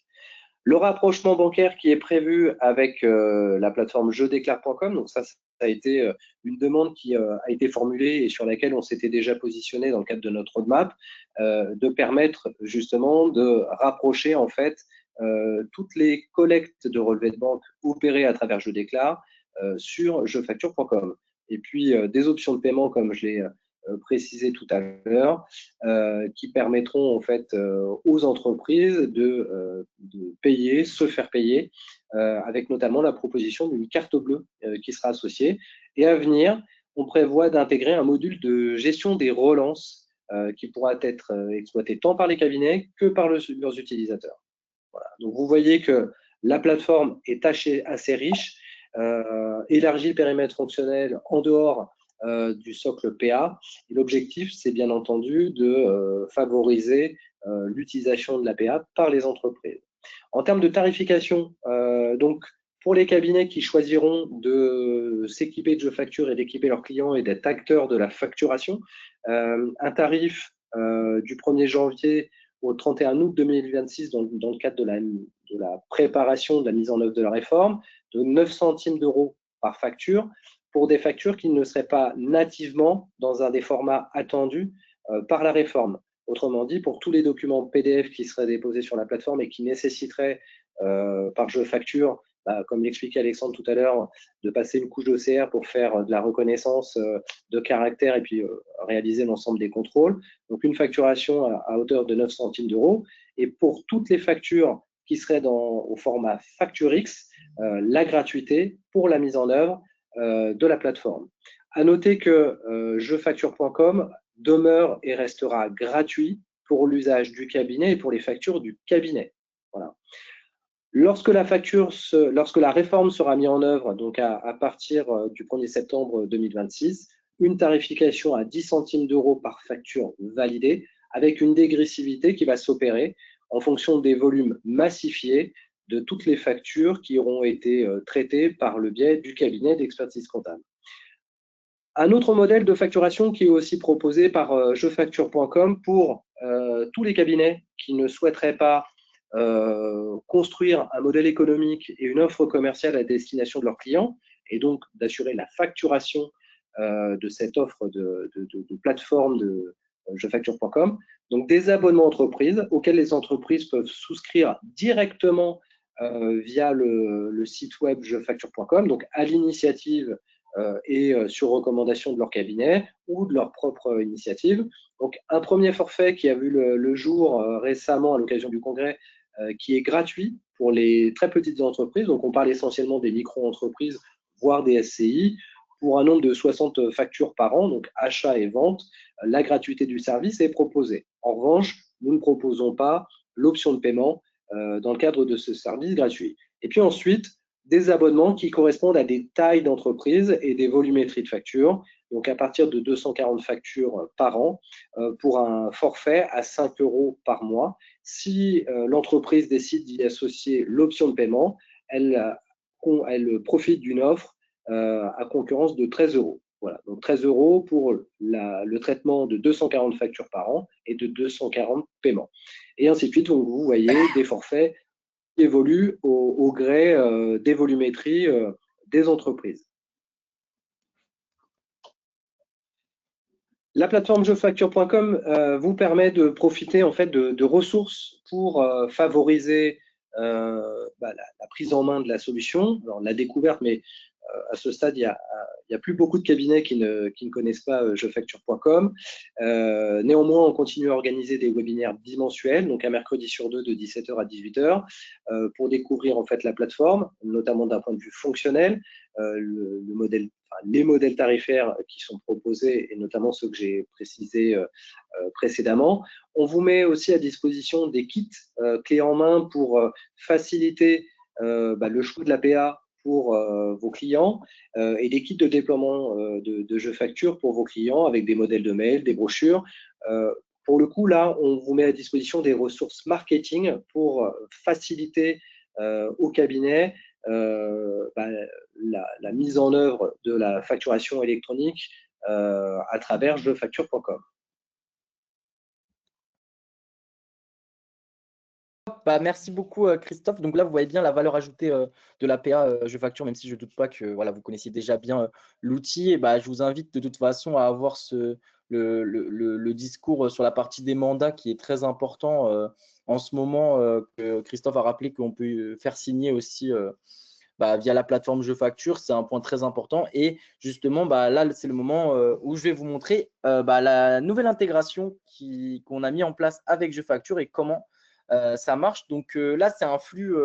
Le rapprochement bancaire qui est prévu avec la plateforme jedéclare.com, donc ça a été une demande qui a été formulée et sur laquelle on s'était déjà positionné dans le cadre de notre roadmap, de permettre justement de rapprocher en fait toutes les collectes de relevés de banque opérées à travers Je Déclare sur jefacture.com. Et puis des options de paiement, comme je l'ai précisé tout à l'heure, qui permettront en fait aux entreprises de payer, se faire payer, avec notamment la proposition d'une carte bleue qui sera associée. Et à venir, on prévoit d'intégrer un module de gestion des relances qui pourra être exploité tant par les cabinets que par leurs utilisateurs. Voilà. Donc vous voyez que la plateforme est assez riche, élargit le périmètre fonctionnel en dehors du socle PA. Et l'objectif, c'est bien entendu de favoriser l'utilisation de la PA par les entreprises. En termes de tarification, donc pour les cabinets qui choisiront de s'équiper de JeFacture et d'équiper leurs clients et d'être acteurs de la facturation, un tarif du 1er janvier au 31 août 2026 dans le cadre de la préparation de la mise en œuvre de la réforme, de 9 centimes d'euros par facture pour des factures qui ne seraient pas nativement dans un des formats attendus par la réforme. Autrement dit, pour tous les documents PDF qui seraient déposés sur la plateforme et qui nécessiteraient par JeFacture, comme l'expliquait Alexandre tout à l'heure, de passer une couche d'OCR pour faire de la reconnaissance de caractères et puis réaliser l'ensemble des contrôles. Donc une facturation à hauteur de 9 centimes d'euros. Et pour toutes les factures qui seraient au format FactureX, la gratuité pour la mise en œuvre de la plateforme. À noter que jefacture.com demeure et restera gratuit pour l'usage du cabinet et pour les factures du cabinet. Voilà. Lorsque la réforme sera mise en œuvre, donc à partir du 1er septembre 2026, une tarification à 10 centimes d'euros par facture validée, avec une dégressivité qui va s'opérer en fonction des volumes massifiés de toutes les factures qui auront été traitées par le biais du cabinet d'expertise comptable. Un autre modèle de facturation qui est aussi proposé par jefacture.com pour tous les cabinets qui ne souhaiteraient pas construire un modèle économique et une offre commerciale à destination de leurs clients et donc d'assurer la facturation de cette offre de plateforme de jefacture.com. Donc des abonnements entreprises auxquels les entreprises peuvent souscrire directement via le site web jefacture.com, donc à l'initiative et sur recommandation de leur cabinet ou de leur propre initiative. Donc un premier forfait qui a vu le jour récemment à l'occasion du congrès, qui est gratuit pour les très petites entreprises. Donc on parle essentiellement des micro-entreprises, voire des SCI, pour un nombre de 60 factures par an, donc achat et vente. La gratuité du service est proposée. En revanche, nous ne proposons pas l'option de paiement dans le cadre de ce service gratuit. Et puis ensuite, des abonnements qui correspondent à des tailles d'entreprise et des volumétries de factures, donc à partir de 240 factures par an, pour un forfait à 5 € par mois. Si l'entreprise décide d'y associer l'option de paiement, elle profite d'une offre à concurrence de 13 €. Voilà, donc 13 € pour le traitement de 240 factures par an et de 240 paiements. Et ainsi de suite, donc vous voyez des forfaits qui évoluent au gré des volumétries des entreprises. La plateforme jefacture.com vous permet de profiter en fait de ressources pour favoriser la prise en main de la solution. Alors, la découverte, mais à ce stade, il y a plus beaucoup de cabinets qui ne connaissent pas jefacture.com. Néanmoins, on continue à organiser des webinaires bimensuels, donc un mercredi sur 2 de 17 h à 18 h, pour découvrir en fait la plateforme, notamment d'un point de vue fonctionnel, les modèles tarifaires qui sont proposés et notamment ceux que j'ai précisés précédemment. On vous met aussi à disposition des kits clés en main pour faciliter le choix de la PA pour vos clients et des kits de déploiement de JeFacture pour vos clients avec des modèles de mail, des brochures. Pour le coup, là, on vous met à disposition des ressources marketing pour faciliter au cabinet la mise en œuvre de la facturation électronique à travers jefacture.com. Bah, merci beaucoup, Christophe. Donc là, vous voyez bien la valeur ajoutée de l'APA Je facture, même si je ne doute pas que voilà, vous connaissiez déjà bien l'outil. Et bah, je vous invite de toute façon à avoir le discours sur la partie des mandats qui est très important en ce moment, que Christophe a rappelé qu'on peut faire signer aussi via la plateforme Je Facture. C'est un point très important. Et justement, là, c'est le moment où je vais vous montrer la nouvelle intégration qu'on a mis en place avec Je Facture et comment ça marche. Donc là, c'est un flux,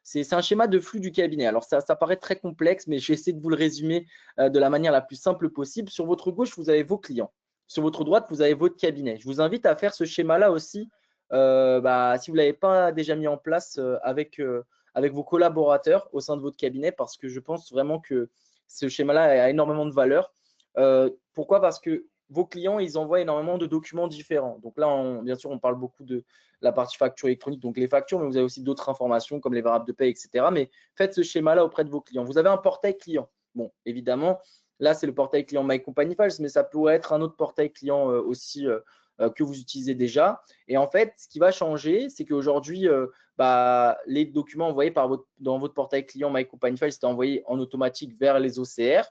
c'est un schéma de flux du cabinet. Alors ça paraît très complexe, mais je vais essayer de vous le résumer de la manière la plus simple possible. Sur votre gauche, vous avez vos clients. Sur votre droite, vous avez votre cabinet. Je vous invite à faire ce schéma-là aussi si vous ne l'avez pas déjà mis en place avec vos collaborateurs au sein de votre cabinet, parce que je pense vraiment que ce schéma-là a énormément de valeur. Pourquoi? Parce que vos clients, ils envoient énormément de documents différents. Donc là, bien sûr, on parle beaucoup de la partie facture électronique, donc les factures, mais vous avez aussi d'autres informations comme les variables de paie, etc. Mais faites ce schéma-là auprès de vos clients. Vous avez un portail client. Bon, évidemment, là, c'est le portail client My Company Files, mais ça pourrait être un autre portail client aussi que vous utilisez déjà. Et en fait, ce qui va changer, c'est qu'aujourd'hui, les documents envoyés dans votre portail client My Company Files sont envoyés en automatique vers les OCR,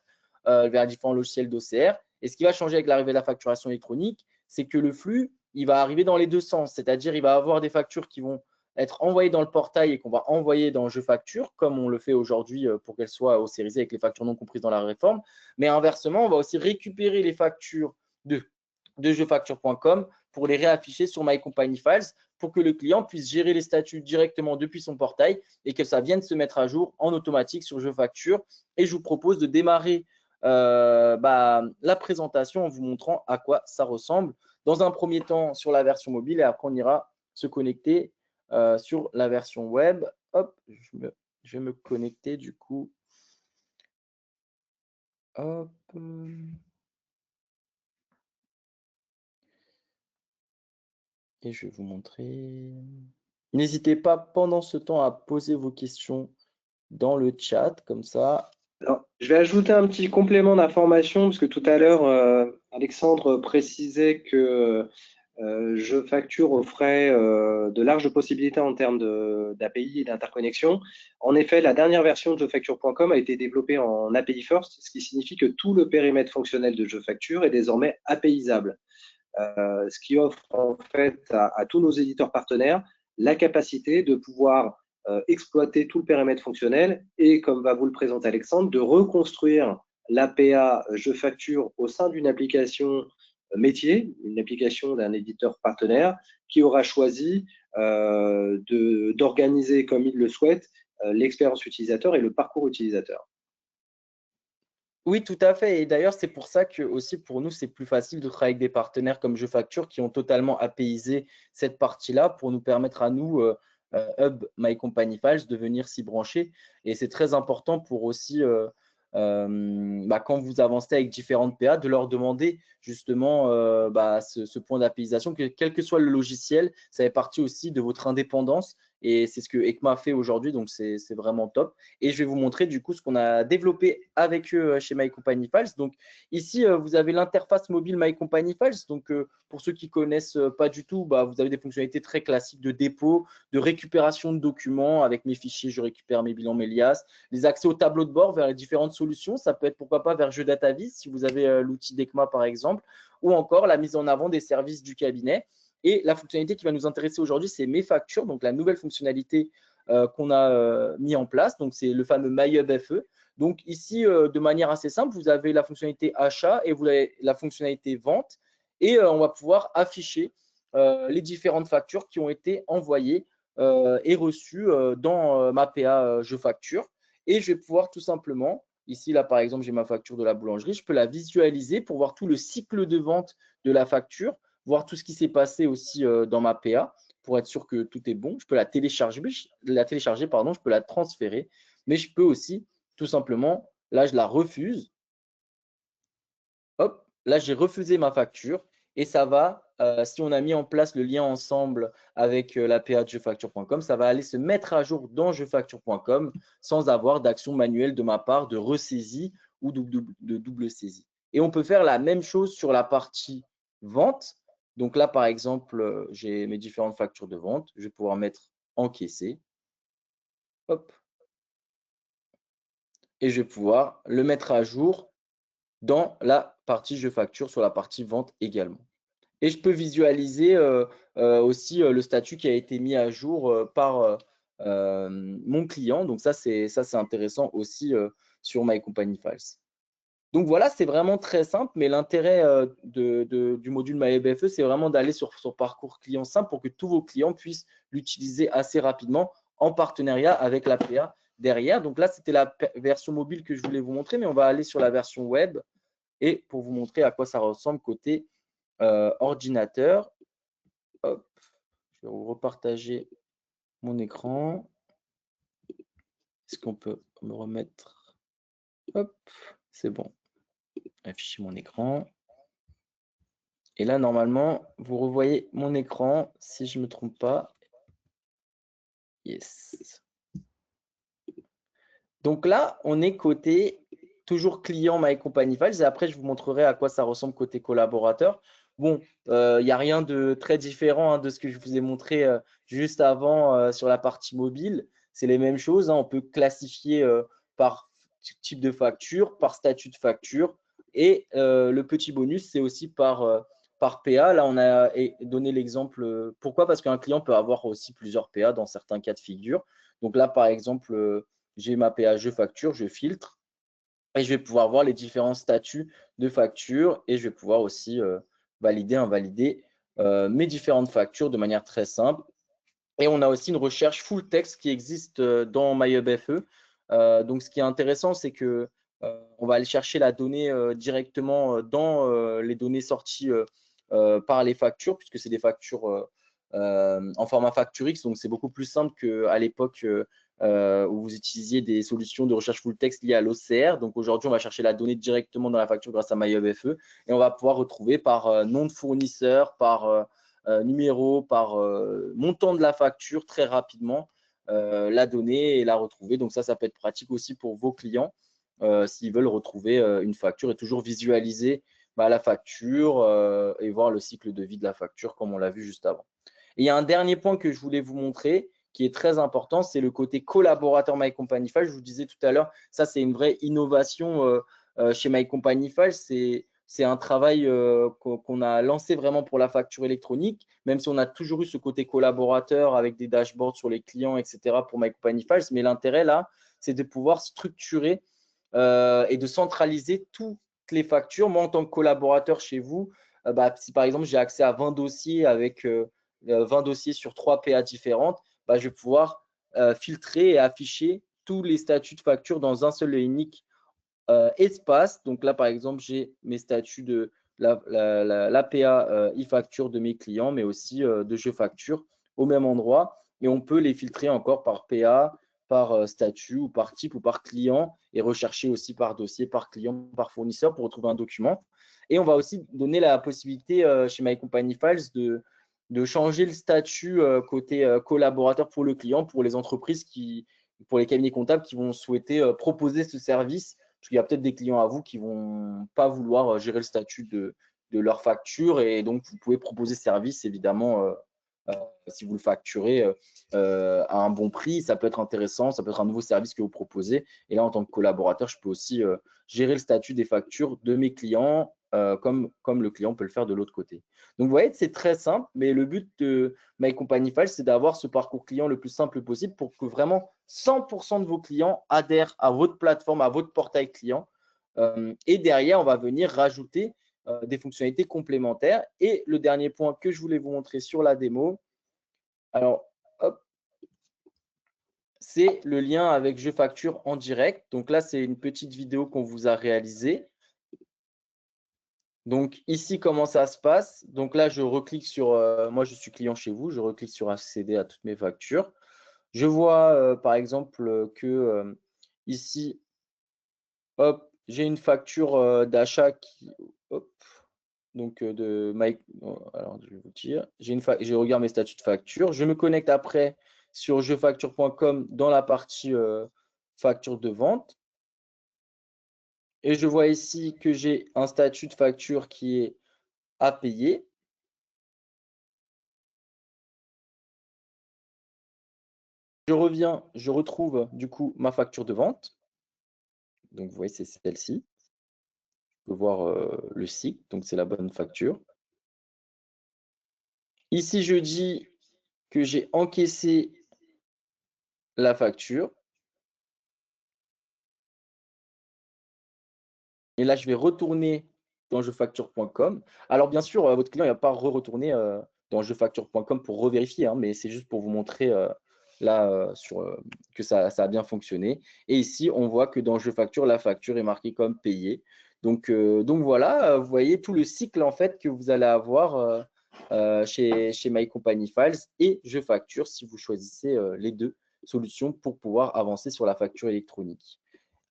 vers différents logiciels d'OCR. Et ce qui va changer avec l'arrivée de la facturation électronique, c'est que le flux, il va arriver dans les deux sens. C'est-à-dire, il va avoir des factures qui vont être envoyées dans le portail et qu'on va envoyer dans Je Facture, comme on le fait aujourd'hui pour qu'elles soient OCRisées avec les factures non comprises dans la réforme. Mais inversement, on va aussi récupérer les factures de jefacture.com pour les réafficher sur My Company Files pour que le client puisse gérer les statuts directement depuis son portail et que ça vienne se mettre à jour en automatique sur Je Facture. Et je vous propose de démarrer la présentation en vous montrant à quoi ça ressemble. Dans un premier temps sur la version mobile et après on ira se connecter sur la version web. Hop, je vais me connecter du coup. Hop. Et je vais vous montrer. N'hésitez pas pendant ce temps à poser vos questions dans le chat, comme ça. Alors, je vais ajouter un petit complément d'information, parce que tout à l'heure, Alexandre précisait que Je Facture offrait de larges possibilités en termes d'API et d'interconnexion. En effet, la dernière version de jefacture.com a été développée en API First, ce qui signifie que tout le périmètre fonctionnel de Je Facture est désormais APIisable. Ce qui offre en fait à tous nos éditeurs partenaires la capacité de pouvoir exploiter tout le périmètre fonctionnel et, comme va vous le présenter Alexandre, de reconstruire l'APA Je Facture au sein d'une application métier, une application d'un éditeur partenaire qui aura choisi d'organiser comme il le souhaite l'expérience utilisateur et le parcours utilisateur. Oui, tout à fait. Et d'ailleurs, c'est pour ça que aussi pour nous, c'est plus facile de travailler avec des partenaires comme Je Facture qui ont totalement apaisé cette partie-là pour nous permettre à nous, Hub My Company Files, de venir s'y brancher. Et c'est très important pour aussi, quand vous avancez avec différentes PA, de leur demander justement ce point d'apaisation, que quel que soit le logiciel, ça fait partie aussi de votre indépendance. Et c'est ce que ECMA fait aujourd'hui, donc c'est vraiment top. Et je vais vous montrer du coup ce qu'on a développé avec eux chez My Company Files. Donc ici, vous avez l'interface mobile My Company Files. Donc pour ceux qui ne connaissent pas du tout, vous avez des fonctionnalités très classiques de dépôt, de récupération de documents. Avec mes fichiers, je récupère mes bilans, mes liasses, les accès au tableau de bord vers les différentes solutions. Ça peut être pourquoi pas vers Jeu DataVis si vous avez l'outil d'ECMA par exemple, ou encore la mise en avant des services du cabinet. Et la fonctionnalité qui va nous intéresser aujourd'hui, c'est Mes factures, donc la nouvelle fonctionnalité qu'on a mis en place. Donc, c'est le fameux MyHub FE. Donc, ici, de manière assez simple, vous avez la fonctionnalité achat et vous avez la fonctionnalité vente. Et on va pouvoir afficher les différentes factures qui ont été envoyées et reçues dans ma PA Je Facture. Et je vais pouvoir tout simplement, ici, là, par exemple, j'ai ma facture de la boulangerie, je peux la visualiser pour voir tout le cycle de vente de la facture, voir tout ce qui s'est passé aussi dans ma PA pour être sûr que tout est bon. Je peux la télécharger, je peux la transférer, mais je peux aussi tout simplement, là, je la refuse. Hop, là, j'ai refusé ma facture et ça va, si on a mis en place le lien ensemble avec l'APA de jefacture.com, ça va aller se mettre à jour dans jefacture.com sans avoir d'action manuelle de ma part de ressaisie ou de double saisie. Et on peut faire la même chose sur la partie vente. Donc là, par exemple, j'ai mes différentes factures de vente. Je vais pouvoir mettre encaissé. Hop. Et je vais pouvoir le mettre à jour dans la partie je facture sur la partie vente également. Et je peux visualiser aussi le statut qui a été mis à jour par mon client. Donc ça, c'est intéressant aussi sur My Company Files. Donc voilà, c'est vraiment très simple, mais l'intérêt du module MyEBFE, c'est vraiment d'aller sur parcours client simple pour que tous vos clients puissent l'utiliser assez rapidement en partenariat avec l'APA derrière. Donc là, c'était la version mobile que je voulais vous montrer, mais on va aller sur la version web et pour vous montrer à quoi ça ressemble côté ordinateur. Hop, je vais vous repartager mon écran. Est-ce qu'on peut me remettre? Hop, c'est bon. Afficher mon écran. Et là, normalement, vous revoyez mon écran, si je ne me trompe pas. Yes. Donc là, on est côté toujours client My Company Files. Et après, je vous montrerai à quoi ça ressemble côté collaborateur. Bon, il n'y a rien de très différent de ce que je vous ai montré juste avant sur la partie mobile. C'est les mêmes choses. On peut classifier par type de facture, par statut de facture. Et le petit bonus, c'est aussi par PA. Là, on a donné l'exemple. Pourquoi? Parce qu'un client peut avoir aussi plusieurs PA dans certains cas de figure. Donc là, par exemple, j'ai ma PA, je facture, je filtre. Et je vais pouvoir voir les différents statuts de facture et je vais pouvoir aussi valider, invalider mes différentes factures de manière très simple. Et on a aussi une recherche full text qui existe dans MyEBFE. Donc, ce qui est intéressant, c'est que on va aller chercher la donnée directement dans les données sorties par les factures, puisque c'est des factures en format FactureX. Donc, c'est beaucoup plus simple qu'à l'époque où vous utilisiez des solutions de recherche full text liées à l'OCR. Donc, aujourd'hui, on va chercher la donnée directement dans la facture grâce à MyEBFE et on va pouvoir retrouver par nom de fournisseur, par numéro, par montant de la facture très rapidement la donnée et la retrouver. Donc ça peut être pratique aussi pour vos clients s'ils veulent retrouver une facture et toujours visualiser la facture et voir le cycle de vie de la facture comme on l'a vu juste avant. Et il y a un dernier point que je voulais vous montrer qui est très important, c'est le côté collaborateur My Company File. Je vous disais tout à l'heure, ça c'est une vraie innovation chez My Company File. C'est un travail qu'on a lancé vraiment pour la facture électronique, même si on a toujours eu ce côté collaborateur avec des dashboards sur les clients, etc. pour My Company Files. Mais l'intérêt là, c'est de pouvoir structurer et de centraliser toutes les factures. Moi, en tant que collaborateur chez vous, si par exemple j'ai accès à 20 dossiers avec 20 dossiers sur 3 PA différentes, je vais pouvoir filtrer et afficher tous les statuts de facture dans un seul et unique espace. Donc là, par exemple, j'ai mes statuts de l'APA e-facture de mes clients, mais aussi de je facture au même endroit. Et on peut les filtrer encore par PA, par statut ou par type ou par client et rechercher aussi par dossier, par client, par fournisseur pour retrouver un document. Et on va aussi donner la possibilité chez My Company Files de changer le statut côté collaborateur pour le client, pour les entreprises pour les cabinets comptables qui vont souhaiter proposer ce service. Parce qu'il y a peut-être des clients à vous qui ne vont pas vouloir gérer le statut de leur facture et donc vous pouvez proposer service évidemment si vous le facturez à un bon prix, ça peut être intéressant, ça peut être un nouveau service que vous proposez. Et là, en tant que collaborateur, je peux aussi gérer le statut des factures de mes clients comme le client peut le faire de l'autre côté. Donc, vous voyez, c'est très simple, mais le but de My Company File, c'est d'avoir ce parcours client le plus simple possible pour que vraiment 100% de vos clients adhèrent à votre plateforme, à votre portail client. Et derrière, on va venir rajouter des fonctionnalités complémentaires. Et le dernier point que je voulais vous montrer sur la démo, alors, hop, c'est le lien avec Je facture en direct. Donc là, c'est une petite vidéo qu'on vous a réalisée. Donc ici, comment ça se passe? Donc là, je reclique sur, moi je suis client chez vous, je reclique sur accéder à toutes mes factures. Je vois par exemple que ici, hop, j'ai une facture d'achat qui, hop, donc de Mike. Alors je vais vous dire, je regarde mes statuts de facture. Je me connecte après sur jefacture.com dans la partie facture de vente. Et je vois ici que j'ai un statut de facture qui est à payer. Je reviens, je retrouve du coup ma facture de vente. Donc, vous voyez, c'est celle-ci. Je peux voir le cycle, donc c'est la bonne facture. Ici, je dis que j'ai encaissé la facture. Et là, je vais retourner dans jefacture.com. Alors, bien sûr, votre client, il ne va pas retourner dans jefacture.com pour revérifier, hein, mais c'est juste pour vous montrer là que ça a bien fonctionné. Et ici, on voit que dans jefacture, la facture est marquée comme payée. Donc voilà, vous voyez tout le cycle en fait que vous allez avoir chez My Company Files et jefacture si vous choisissez les deux solutions pour pouvoir avancer sur la facture électronique.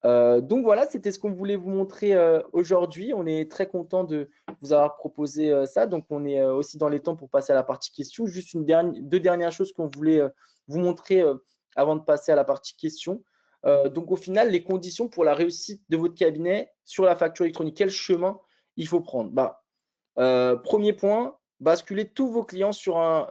Donc voilà, c'était ce qu'on voulait vous montrer aujourd'hui. On est très content de vous avoir proposé ça. Donc on est aussi dans les temps pour passer à la partie questions. Juste deux dernières choses qu'on voulait vous montrer avant de passer à la partie questions. Donc au final, les conditions pour la réussite de votre cabinet sur la facture électronique, quel chemin il faut prendre? Premier point, basculer tous vos clients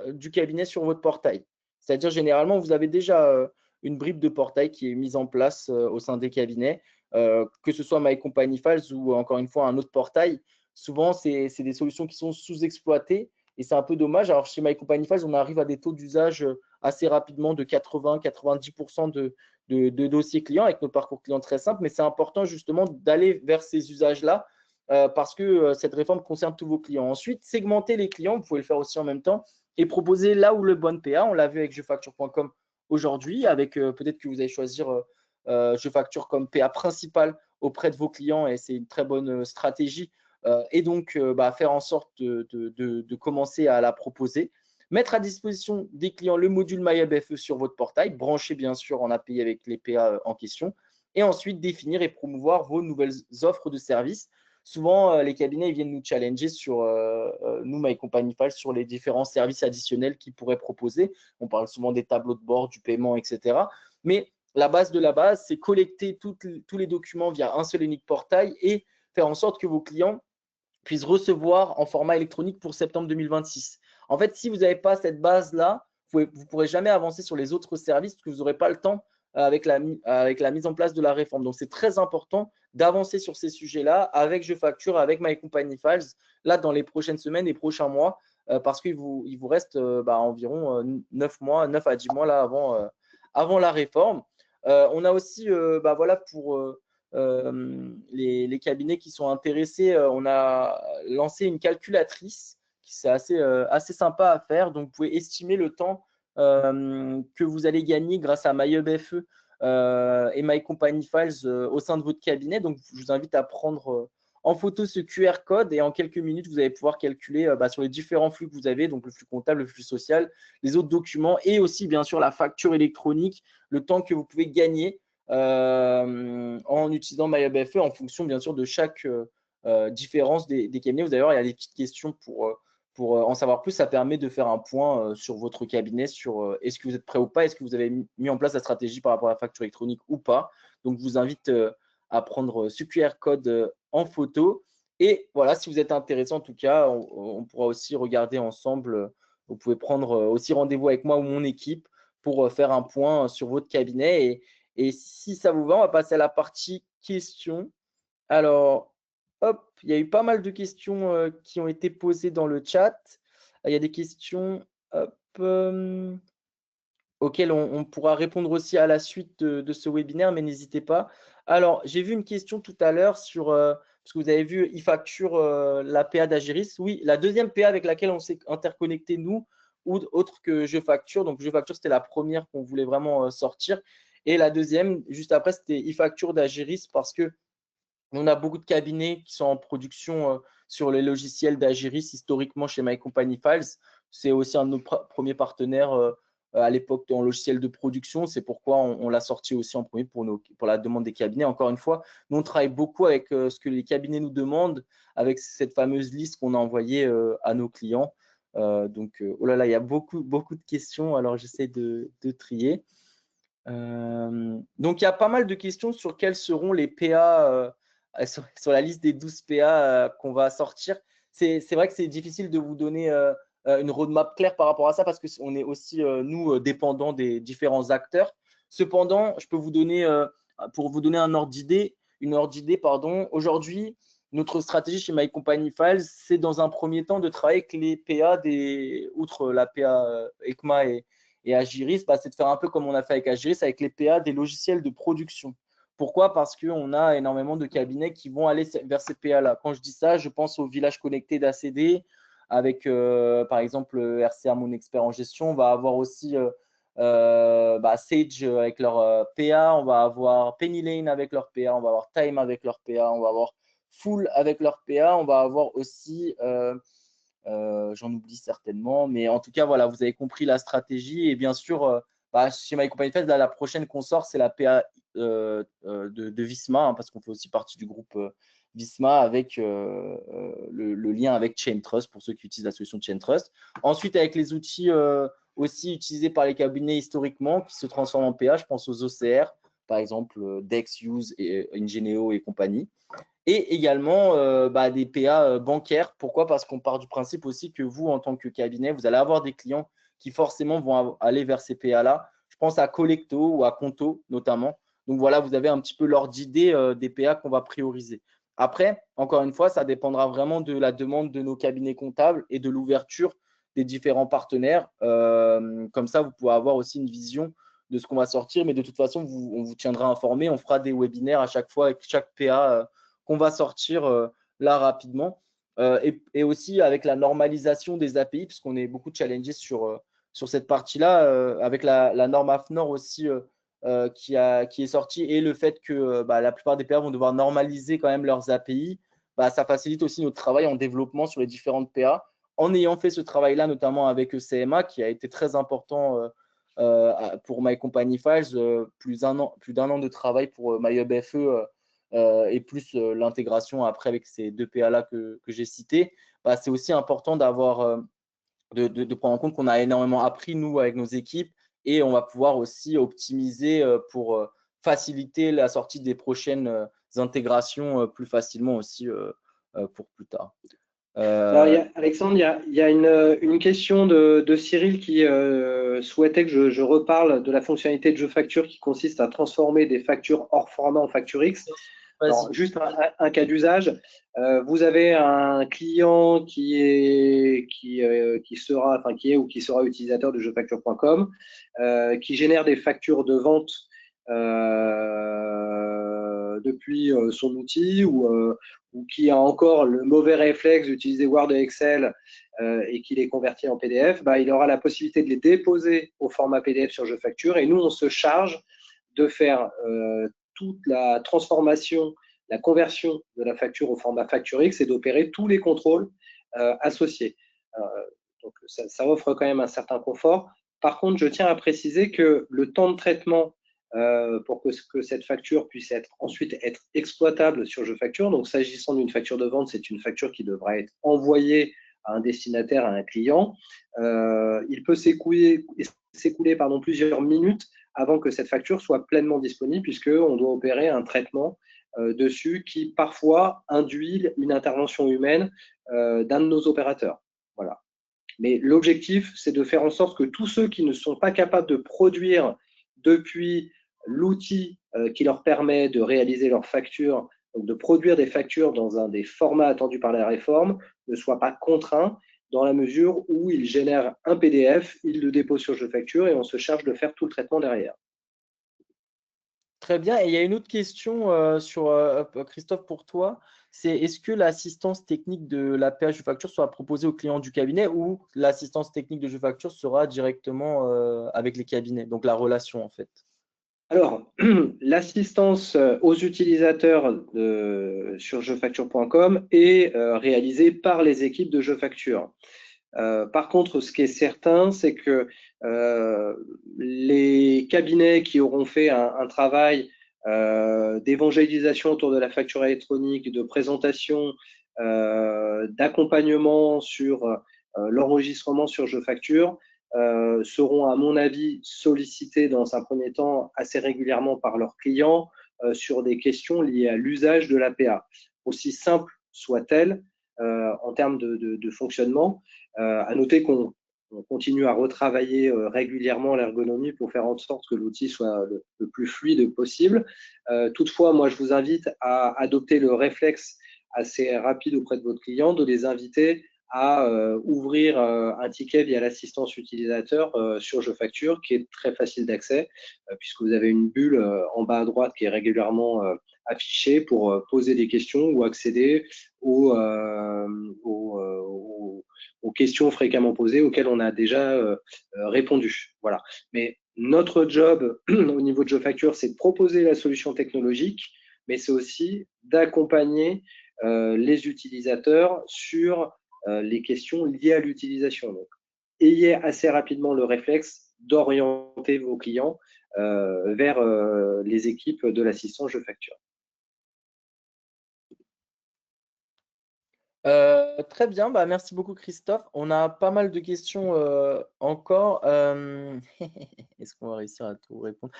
du cabinet sur votre portail. C'est-à-dire, généralement, vous avez déjà une bribe de portail qui est mise en place au sein des cabinets, que ce soit My Company Files ou encore une fois un autre portail. Souvent, c'est des solutions qui sont sous-exploitées et c'est un peu dommage. Alors, chez My Company Files, on arrive à des taux d'usage assez rapidement de 80-90% de dossiers clients avec nos parcours clients très simples, mais c'est important justement d'aller vers ces usages-là parce que cette réforme concerne tous vos clients. Ensuite, segmenter les clients, vous pouvez le faire aussi en même temps et proposer là où le bon PA. On l'a vu avec jefacture.com aujourd'hui, avec peut-être que vous allez choisir jefacture comme PA principal auprès de vos clients et c'est une très bonne stratégie. Et donc, faire en sorte de commencer à la proposer. Mettre à disposition des clients le module MyHubFE sur votre portail, brancher bien sûr en API avec les PA en question. Et ensuite, définir et promouvoir vos nouvelles offres de services. Souvent, les cabinets viennent nous challenger sur, nous, My Company Files, sur les différents services additionnels qu'ils pourraient proposer. On parle souvent des tableaux de bord, du paiement, etc. Mais la base de la base, c'est collecter tous les documents via un seul et unique portail et faire en sorte que vos clients puissent recevoir en format électronique pour septembre 2026. En fait, si vous n'avez pas cette base-là, vous ne pourrez jamais avancer sur les autres services parce que vous n'aurez pas le temps avec la mise en place de la réforme. Donc, c'est très important d'avancer sur ces sujets-là avec jefacture, avec My Company Files, là, dans les prochaines semaines et prochains mois, parce qu'il vous reste environ 9 mois, 9 à 10 mois là, avant la réforme. On a aussi, voilà, pour les cabinets qui sont intéressés, on a lancé une calculatrice qui c'est assez sympa à faire. Donc, vous pouvez estimer le temps que vous allez gagner grâce à MyHubFE et My Company Files au sein de votre cabinet. Donc, je vous invite à prendre en photo ce QR code et en quelques minutes, vous allez pouvoir calculer sur les différents flux que vous avez, donc le flux comptable, le flux social, les autres documents et aussi, bien sûr, la facture électronique, le temps que vous pouvez gagner en utilisant MyHubFE en fonction, bien sûr, de chaque différence des cabinets. Vous allez voir, il y a des petites questions pour en savoir plus. Ça permet de faire un point sur votre cabinet, sur est-ce que vous êtes prêt ou pas, est-ce que vous avez mis en place la stratégie par rapport à la facture électronique ou pas. Donc, je vous invite à prendre ce QR code en photo. Et voilà, si vous êtes intéressé, en tout cas, on pourra aussi regarder ensemble. Vous pouvez prendre aussi rendez-vous avec moi ou mon équipe pour faire un point sur votre cabinet. Et si ça vous va, on va passer à la partie questions. Alors, hop, il y a eu pas mal de questions qui ont été posées dans le chat. Il y a des questions hop, auxquelles on pourra répondre aussi à la suite de ce webinaire, mais n'hésitez pas. Alors, j'ai vu une question tout à l'heure sur, parce que vous avez vu, e-facture, la PA d'Agiris. Oui, la deuxième PA avec laquelle on s'est interconnecté, nous, ou autre que JeFacture. Donc, JeFacture, c'était la première qu'on voulait vraiment sortir. Et la deuxième, juste après, c'était e-facture d'Agiris parce que on a beaucoup de cabinets qui sont en production sur les logiciels d'Agiris historiquement chez My Company Files. C'est aussi un de nos premiers partenaires à l'époque en logiciel de production. C'est pourquoi on l'a sorti aussi en premier pour la demande des cabinets. Encore une fois, nous, on travaille beaucoup avec ce que les cabinets nous demandent, avec cette fameuse liste qu'on a envoyée à nos clients. Oh là là, il y a beaucoup de questions. Alors, j'essaie de trier. Donc, il y a pas mal de questions sur quels seront les PA sur la liste des 12 PA qu'on va sortir. C'est vrai que c'est difficile de vous donner une roadmap claire par rapport à ça parce qu'on est aussi, nous, dépendants des différents acteurs. Cependant, je peux vous donner, pour vous donner un ordre d'idée, pardon. Aujourd'hui, notre stratégie chez My Company Files, c'est dans un premier temps de travailler avec les PA outre la PA ECMA et Agiris, c'est de faire un peu comme on a fait avec Agiris, avec les PA des logiciels de production. Pourquoi? Parce qu'on a énormément de cabinets qui vont aller vers ces PA-là. Quand je dis ça, je pense au village connecté d'ACD, avec par exemple RCA Mon Expert en gestion. On va avoir aussi Sage avec leur PA, on va avoir Penny Lane avec leur PA, on va avoir Time avec leur PA, on va avoir Full avec leur PA, on va avoir aussi, j'en oublie certainement, mais en tout cas, voilà, vous avez compris la stratégie. Et bien sûr, chez My Company Fest, la prochaine qu'on sort, c'est la PA de Visma, hein, parce qu'on fait aussi partie du groupe Visma avec le lien avec ChainTrust pour ceux qui utilisent la solution ChainTrust. Ensuite, avec les outils aussi utilisés par les cabinets historiquement qui se transforment en PA, je pense aux OCR, par exemple Dex, Use, et Ingenio et compagnie. Et également des PA bancaires. Pourquoi? Parce qu'on part du principe aussi que vous, en tant que cabinet, vous allez avoir des clients qui forcément vont aller vers ces PA-là. Je pense à Collecto ou à Conto notamment. Donc voilà, vous avez un petit peu l'ordre d'idée des PA qu'on va prioriser. Après, encore une fois, ça dépendra vraiment de la demande de nos cabinets comptables et de l'ouverture des différents partenaires. Comme ça, vous pouvez avoir aussi une vision de ce qu'on va sortir. Mais de toute façon, on vous tiendra informé. On fera des webinaires à chaque fois avec chaque PA qu'on va sortir là rapidement. Et aussi avec la normalisation des API, puisqu'on est beaucoup challengé sur cette partie-là, avec la norme AFNOR aussi qui est sortie, et le fait que la plupart des PA vont devoir normaliser quand même leurs API, ça facilite aussi notre travail en développement sur les différentes PA. En ayant fait ce travail-là, notamment avec CMA, qui a été très important pour My Company Files, plus d'un an de travail pour MyHubFE et plus l'intégration après avec ces deux PA-là que j'ai cités, c'est aussi important d'avoir de prendre en compte qu'on a énormément appris, nous, avec nos équipes, et on va pouvoir aussi optimiser pour faciliter la sortie des prochaines intégrations plus facilement aussi pour plus tard. Alors, Alexandre, il y a une question de Cyril qui souhaitait que je reparle de la fonctionnalité de jeu facture qui consiste à transformer des factures hors format en facture X. Alors, juste un cas d'usage. Vous avez un client qui sera utilisateur de jeuxfacture.com, qui génère des factures de vente depuis son outil ou qui a encore le mauvais réflexe d'utiliser Word et Excel et qui les convertit en PDF, il aura la possibilité de les déposer au format PDF sur jeuxfacture, et nous, on se charge de faire toute la transformation, la conversion de la facture au format facture X et d'opérer tous les contrôles associés. Donc, ça offre quand même un certain confort. Par contre, je tiens à préciser que le temps de traitement pour que cette facture puisse ensuite être exploitable sur jeuxfacture, donc s'agissant d'une facture de vente, c'est une facture qui devra être envoyée à un destinataire, à un client. Il peut s'écouler plusieurs minutes avant que cette facture soit pleinement disponible, puisqu'on doit opérer un traitement dessus qui parfois induit une intervention humaine d'un de nos opérateurs. Voilà. Mais l'objectif, c'est de faire en sorte que tous ceux qui ne sont pas capables de produire depuis l'outil qui leur permet de réaliser leurs factures, donc de produire des factures dans un des formats attendus par la réforme, ne soient pas contraints dans la mesure où ils génèrent un PDF, ils le déposent sur jeuxfacture et on se charge de faire tout le traitement derrière. Très bien. Et il y a une autre question Christophe, pour toi. C'est est-ce que l'assistance technique de la PA jeuxfacture sera proposée aux clients du cabinet, ou l'assistance technique de jeuxfacture sera directement avec les cabinets, donc la relation en fait? Alors, l'assistance aux utilisateurs sur jeuxfacture.com est réalisée par les équipes de jeuxfacture. Par contre, ce qui est certain, c'est que les cabinets qui auront fait un travail d'évangélisation autour de la facture électronique, de présentation, d'accompagnement sur l'enregistrement sur jeuxfacture, seront, à mon avis, sollicités dans un premier temps assez régulièrement par leurs clients sur des questions liées à l'usage de l'APA, aussi simple soit-elle en termes de fonctionnement. À noter qu'on continue à retravailler régulièrement l'ergonomie pour faire en sorte que l'outil soit le plus fluide possible. Toutefois, moi, je vous invite à adopter le réflexe assez rapide auprès de votre client, de les inviter à ouvrir un ticket via l'assistance utilisateur sur Je Facture, qui est très facile d'accès, puisque vous avez une bulle en bas à droite qui est régulièrement affichée pour poser des questions ou accéder aux questions fréquemment posées auxquelles on a déjà répondu. Voilà. Mais notre job au niveau de Je Facture, c'est de proposer la solution technologique, mais c'est aussi d'accompagner les utilisateurs sur les questions liées à l'utilisation. Donc, ayez assez rapidement le réflexe d'orienter vos clients vers les équipes de l'assistant Je Facture. Très bien, bah, merci beaucoup Christophe. On a pas mal de questions encore. Est-ce qu'on va réussir à tout répondre?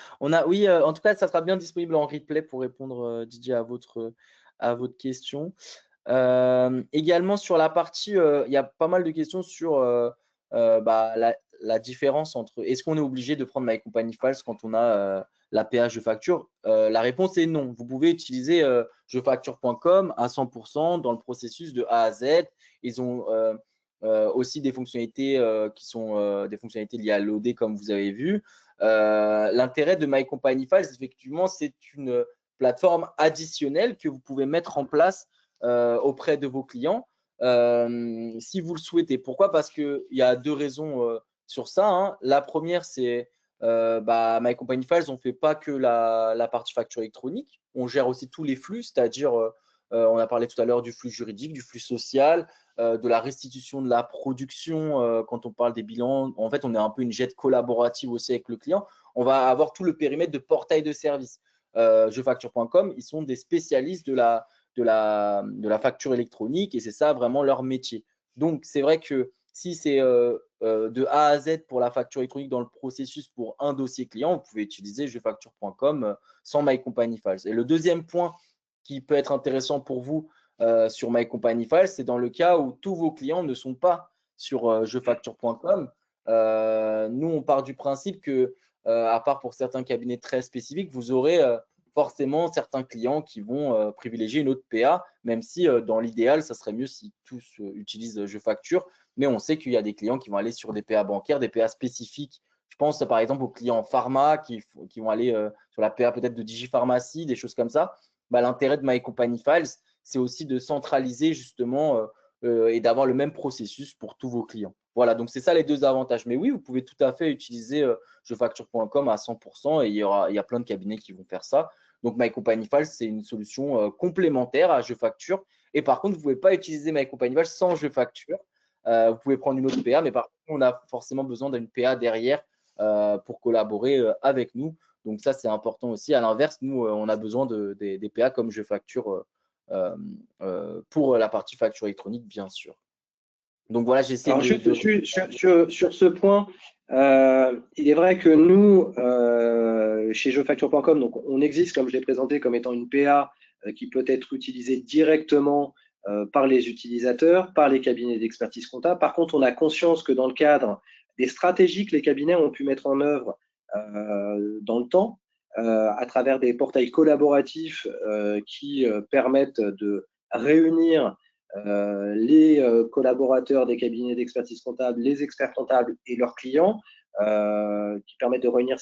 Oui, en tout cas, ça sera bien disponible en replay pour répondre, Didier, à votre question. Également sur la partie, il y a pas mal de questions sur bah, la différence entre est-ce qu'on est obligé de prendre My Company Files quand on a l'APA Je Facture? La réponse est non. Vous pouvez utiliser jefacture.com à 100% dans le processus de A à Z. Ils ont aussi des fonctionnalités qui sont des fonctionnalités liées à l'OD comme vous avez vu. L'intérêt de My Company Files, effectivement, c'est une plateforme additionnelle que vous pouvez mettre en place auprès de vos clients si vous le souhaitez. Pourquoi? Parce qu'il y a deux raisons sur ça. Hein. La première, c'est My Company Files, on ne fait pas que la partie facture électronique, on gère aussi tous les flux, c'est-à-dire on a parlé tout à l'heure du flux juridique, du flux social, de la restitution de la production quand on parle des bilans. En fait, on est un peu une jet collaborative aussi avec le client. On va avoir tout le périmètre de portail de service. Jefacture.com, ils sont des spécialistes de la facture électronique et c'est ça vraiment leur métier. Donc, c'est vrai que si c'est de A à Z pour la facture électronique dans le processus pour un dossier client, vous pouvez utiliser jefacture.com sans My Company Files. Et le deuxième point qui peut être intéressant pour vous sur My Company Files, c'est dans le cas où tous vos clients ne sont pas sur jefacture.com. Nous, on part du principe que, à part pour certains cabinets très spécifiques, vous aurez forcément certains clients qui vont privilégier une autre PA, même si dans l'idéal, ça serait mieux si tous utilisent Je Facture. Mais on sait qu'il y a des clients qui vont aller sur des PA bancaires, des PA spécifiques. Je pense par exemple aux clients pharma qui vont aller sur la PA peut-être de Digipharmacie, des choses comme ça. L'intérêt de My Company Files, c'est aussi de centraliser justement et d'avoir le même processus pour tous vos clients. Voilà, donc c'est ça les deux avantages. Mais oui, vous pouvez tout à fait utiliser jefacture.com à 100% et il y a plein de cabinets qui vont faire ça. Donc, My Company Files, c'est une solution complémentaire à Je Facture. Et par contre, vous ne pouvez pas utiliser My Company Files sans Je Facture. Vous pouvez prendre une autre PA, mais par contre, on a forcément besoin d'une PA derrière pour collaborer avec nous. Donc, ça, c'est important aussi. À l'inverse, nous, on a besoin des PA comme Je Facture pour la partie facture électronique, bien sûr. Donc, voilà, j'essaie de… Sur ce point, il est vrai que nous, chez jefacture.com, donc on existe, comme je l'ai présenté, comme étant une PA qui peut être utilisée directement par les utilisateurs, par les cabinets d'expertise comptable. Par contre, on a conscience que dans le cadre des stratégies que les cabinets ont pu mettre en œuvre dans le temps, à travers des portails collaboratifs qui permettent de réunir les collaborateurs des cabinets d'expertise comptable, les experts comptables et leurs clients, qui permettent de réunir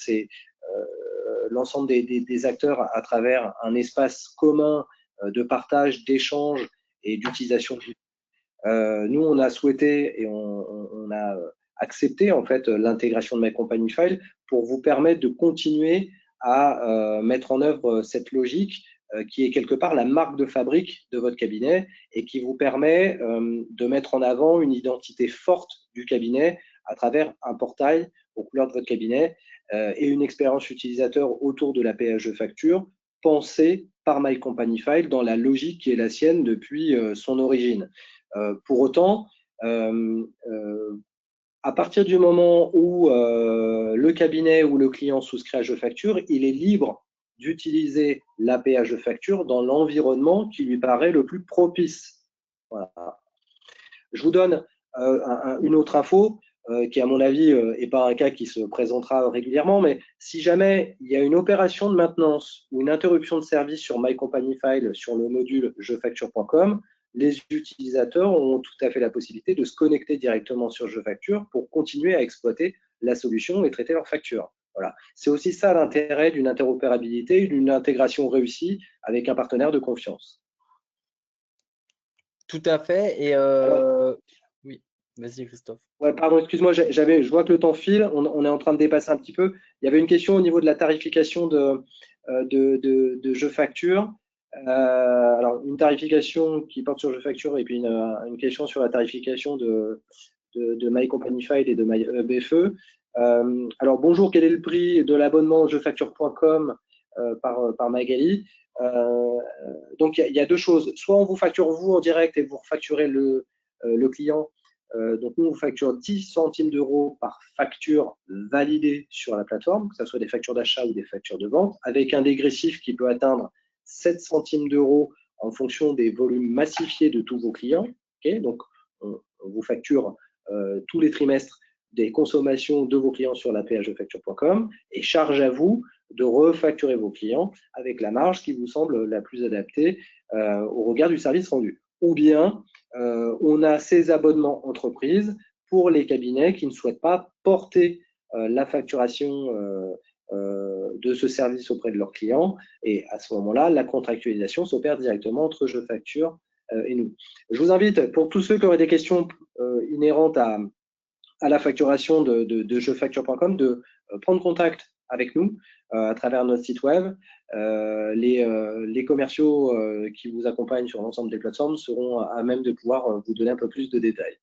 l'ensemble des acteurs à travers un espace commun de partage, d'échange et d'utilisation de nous, on a souhaité et on a accepté en fait l'intégration de My Company File pour vous permettre de continuer à mettre en œuvre cette logique qui est quelque part la marque de fabrique de votre cabinet et qui vous permet de mettre en avant une identité forte du cabinet à travers un portail aux couleurs de votre cabinet et une expérience utilisateur autour de la PHE facture pensée par My Company File dans la logique qui est la sienne depuis son origine. Pour autant, à partir du moment où le cabinet ou le client souscrit à Je Facture, il est libre d'utiliser l'API à jeu facture dans l'environnement qui lui paraît le plus propice. Voilà. Je vous donne une autre info qui, à mon avis, n'est pas un cas qui se présentera régulièrement, mais si jamais il y a une opération de maintenance ou une interruption de service sur MyCompanyFile sur le module jefacture.com, les utilisateurs ont tout à fait la possibilité de se connecter directement sur JeFacture pour continuer à exploiter la solution et traiter leurs factures. Voilà. C'est aussi ça l'intérêt d'une interopérabilité, d'une intégration réussie avec un partenaire de confiance. Tout à fait. Et oui, vas-y Christophe. Ouais, pardon, excuse-moi, je vois que le temps file, on est en train de dépasser un petit peu. Il y avait une question au niveau de la tarification de JeFacture. Alors, une tarification qui porte sur JeFacture et puis une question sur la tarification de MyCompanyFile et de MyBFE. Alors, bonjour, quel est le prix de l'abonnement jefacture.com par Magali? Donc, il y a deux choses. Soit on vous facture vous en direct et vous refacturez le client. Donc, nous, on vous facture 10 centimes d'euros par facture validée sur la plateforme, que ce soit des factures d'achat ou des factures de vente, avec un dégressif qui peut atteindre 7 centimes d'euros en fonction des volumes massifiés de tous vos clients. Okay, donc, on vous facture tous les trimestres des consommations de vos clients sur l'API à jefacture.com et charge à vous de refacturer vos clients avec la marge qui vous semble la plus adaptée au regard du service rendu. Ou bien, on a ces abonnements entreprises pour les cabinets qui ne souhaitent pas porter la facturation de ce service auprès de leurs clients. Et à ce moment-là, la contractualisation s'opère directement entre JeFacture et nous. Je vous invite, pour tous ceux qui auraient des questions inhérentes à la facturation de jefacture.com, de prendre contact avec nous à travers notre site web. Les commerciaux qui vous accompagnent sur l'ensemble des plateformes seront à même de pouvoir vous donner un peu plus de détails.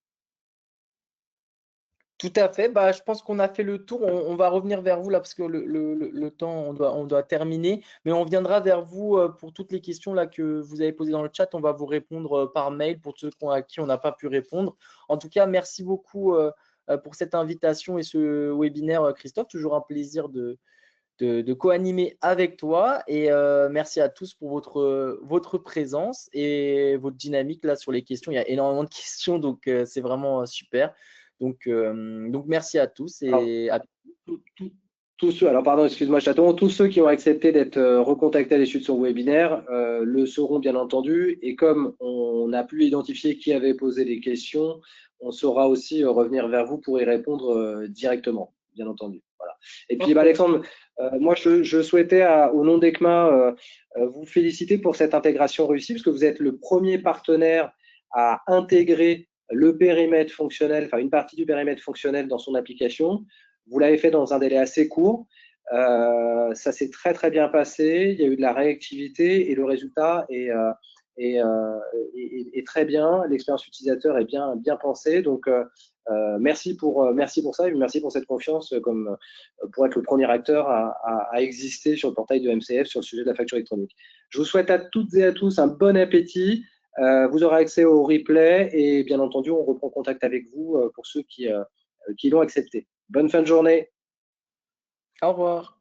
Tout à fait. Bah, je pense qu'on a fait le tour. On va revenir vers vous là parce que le temps, on doit terminer. Mais on viendra vers vous pour toutes les questions là que vous avez posées dans le chat. On va vous répondre par mail pour ceux à qui on n'a pas pu répondre. En tout cas, merci beaucoup pour cette invitation et ce webinaire, Christophe. Toujours un plaisir de co-animer avec toi. Et merci à tous pour votre présence et votre dynamique là sur les questions. Il y a énormément de questions, donc c'est vraiment super. Donc merci à tous et à tous ceux, alors pardon, excuse-moi, Chaton, tous ceux qui ont accepté d'être recontactés à l'issue de son webinaire le seront bien entendu. Et comme on a pu identifier qui avait posé les questions, on saura aussi revenir vers vous pour y répondre directement, bien entendu. Voilà. Et puis, Alexandre, moi, je souhaitais, au nom d'ECMA, vous féliciter pour cette intégration réussie, parce que vous êtes le premier partenaire à intégrer le périmètre fonctionnel, enfin une partie du périmètre fonctionnel dans son application. Vous l'avez fait dans un délai assez court. Ça s'est très, très bien passé. Il y a eu de la réactivité et le résultat est très bien. L'expérience utilisateur est bien pensée. Donc, merci pour ça et merci pour cette confiance pour être le premier acteur à exister sur le portail de MCF sur le sujet de la facture électronique. Je vous souhaite à toutes et à tous un bon appétit. Vous aurez accès au replay et bien entendu, on reprend contact avec vous pour ceux qui l'ont accepté. Bonne fin de journée. Au revoir.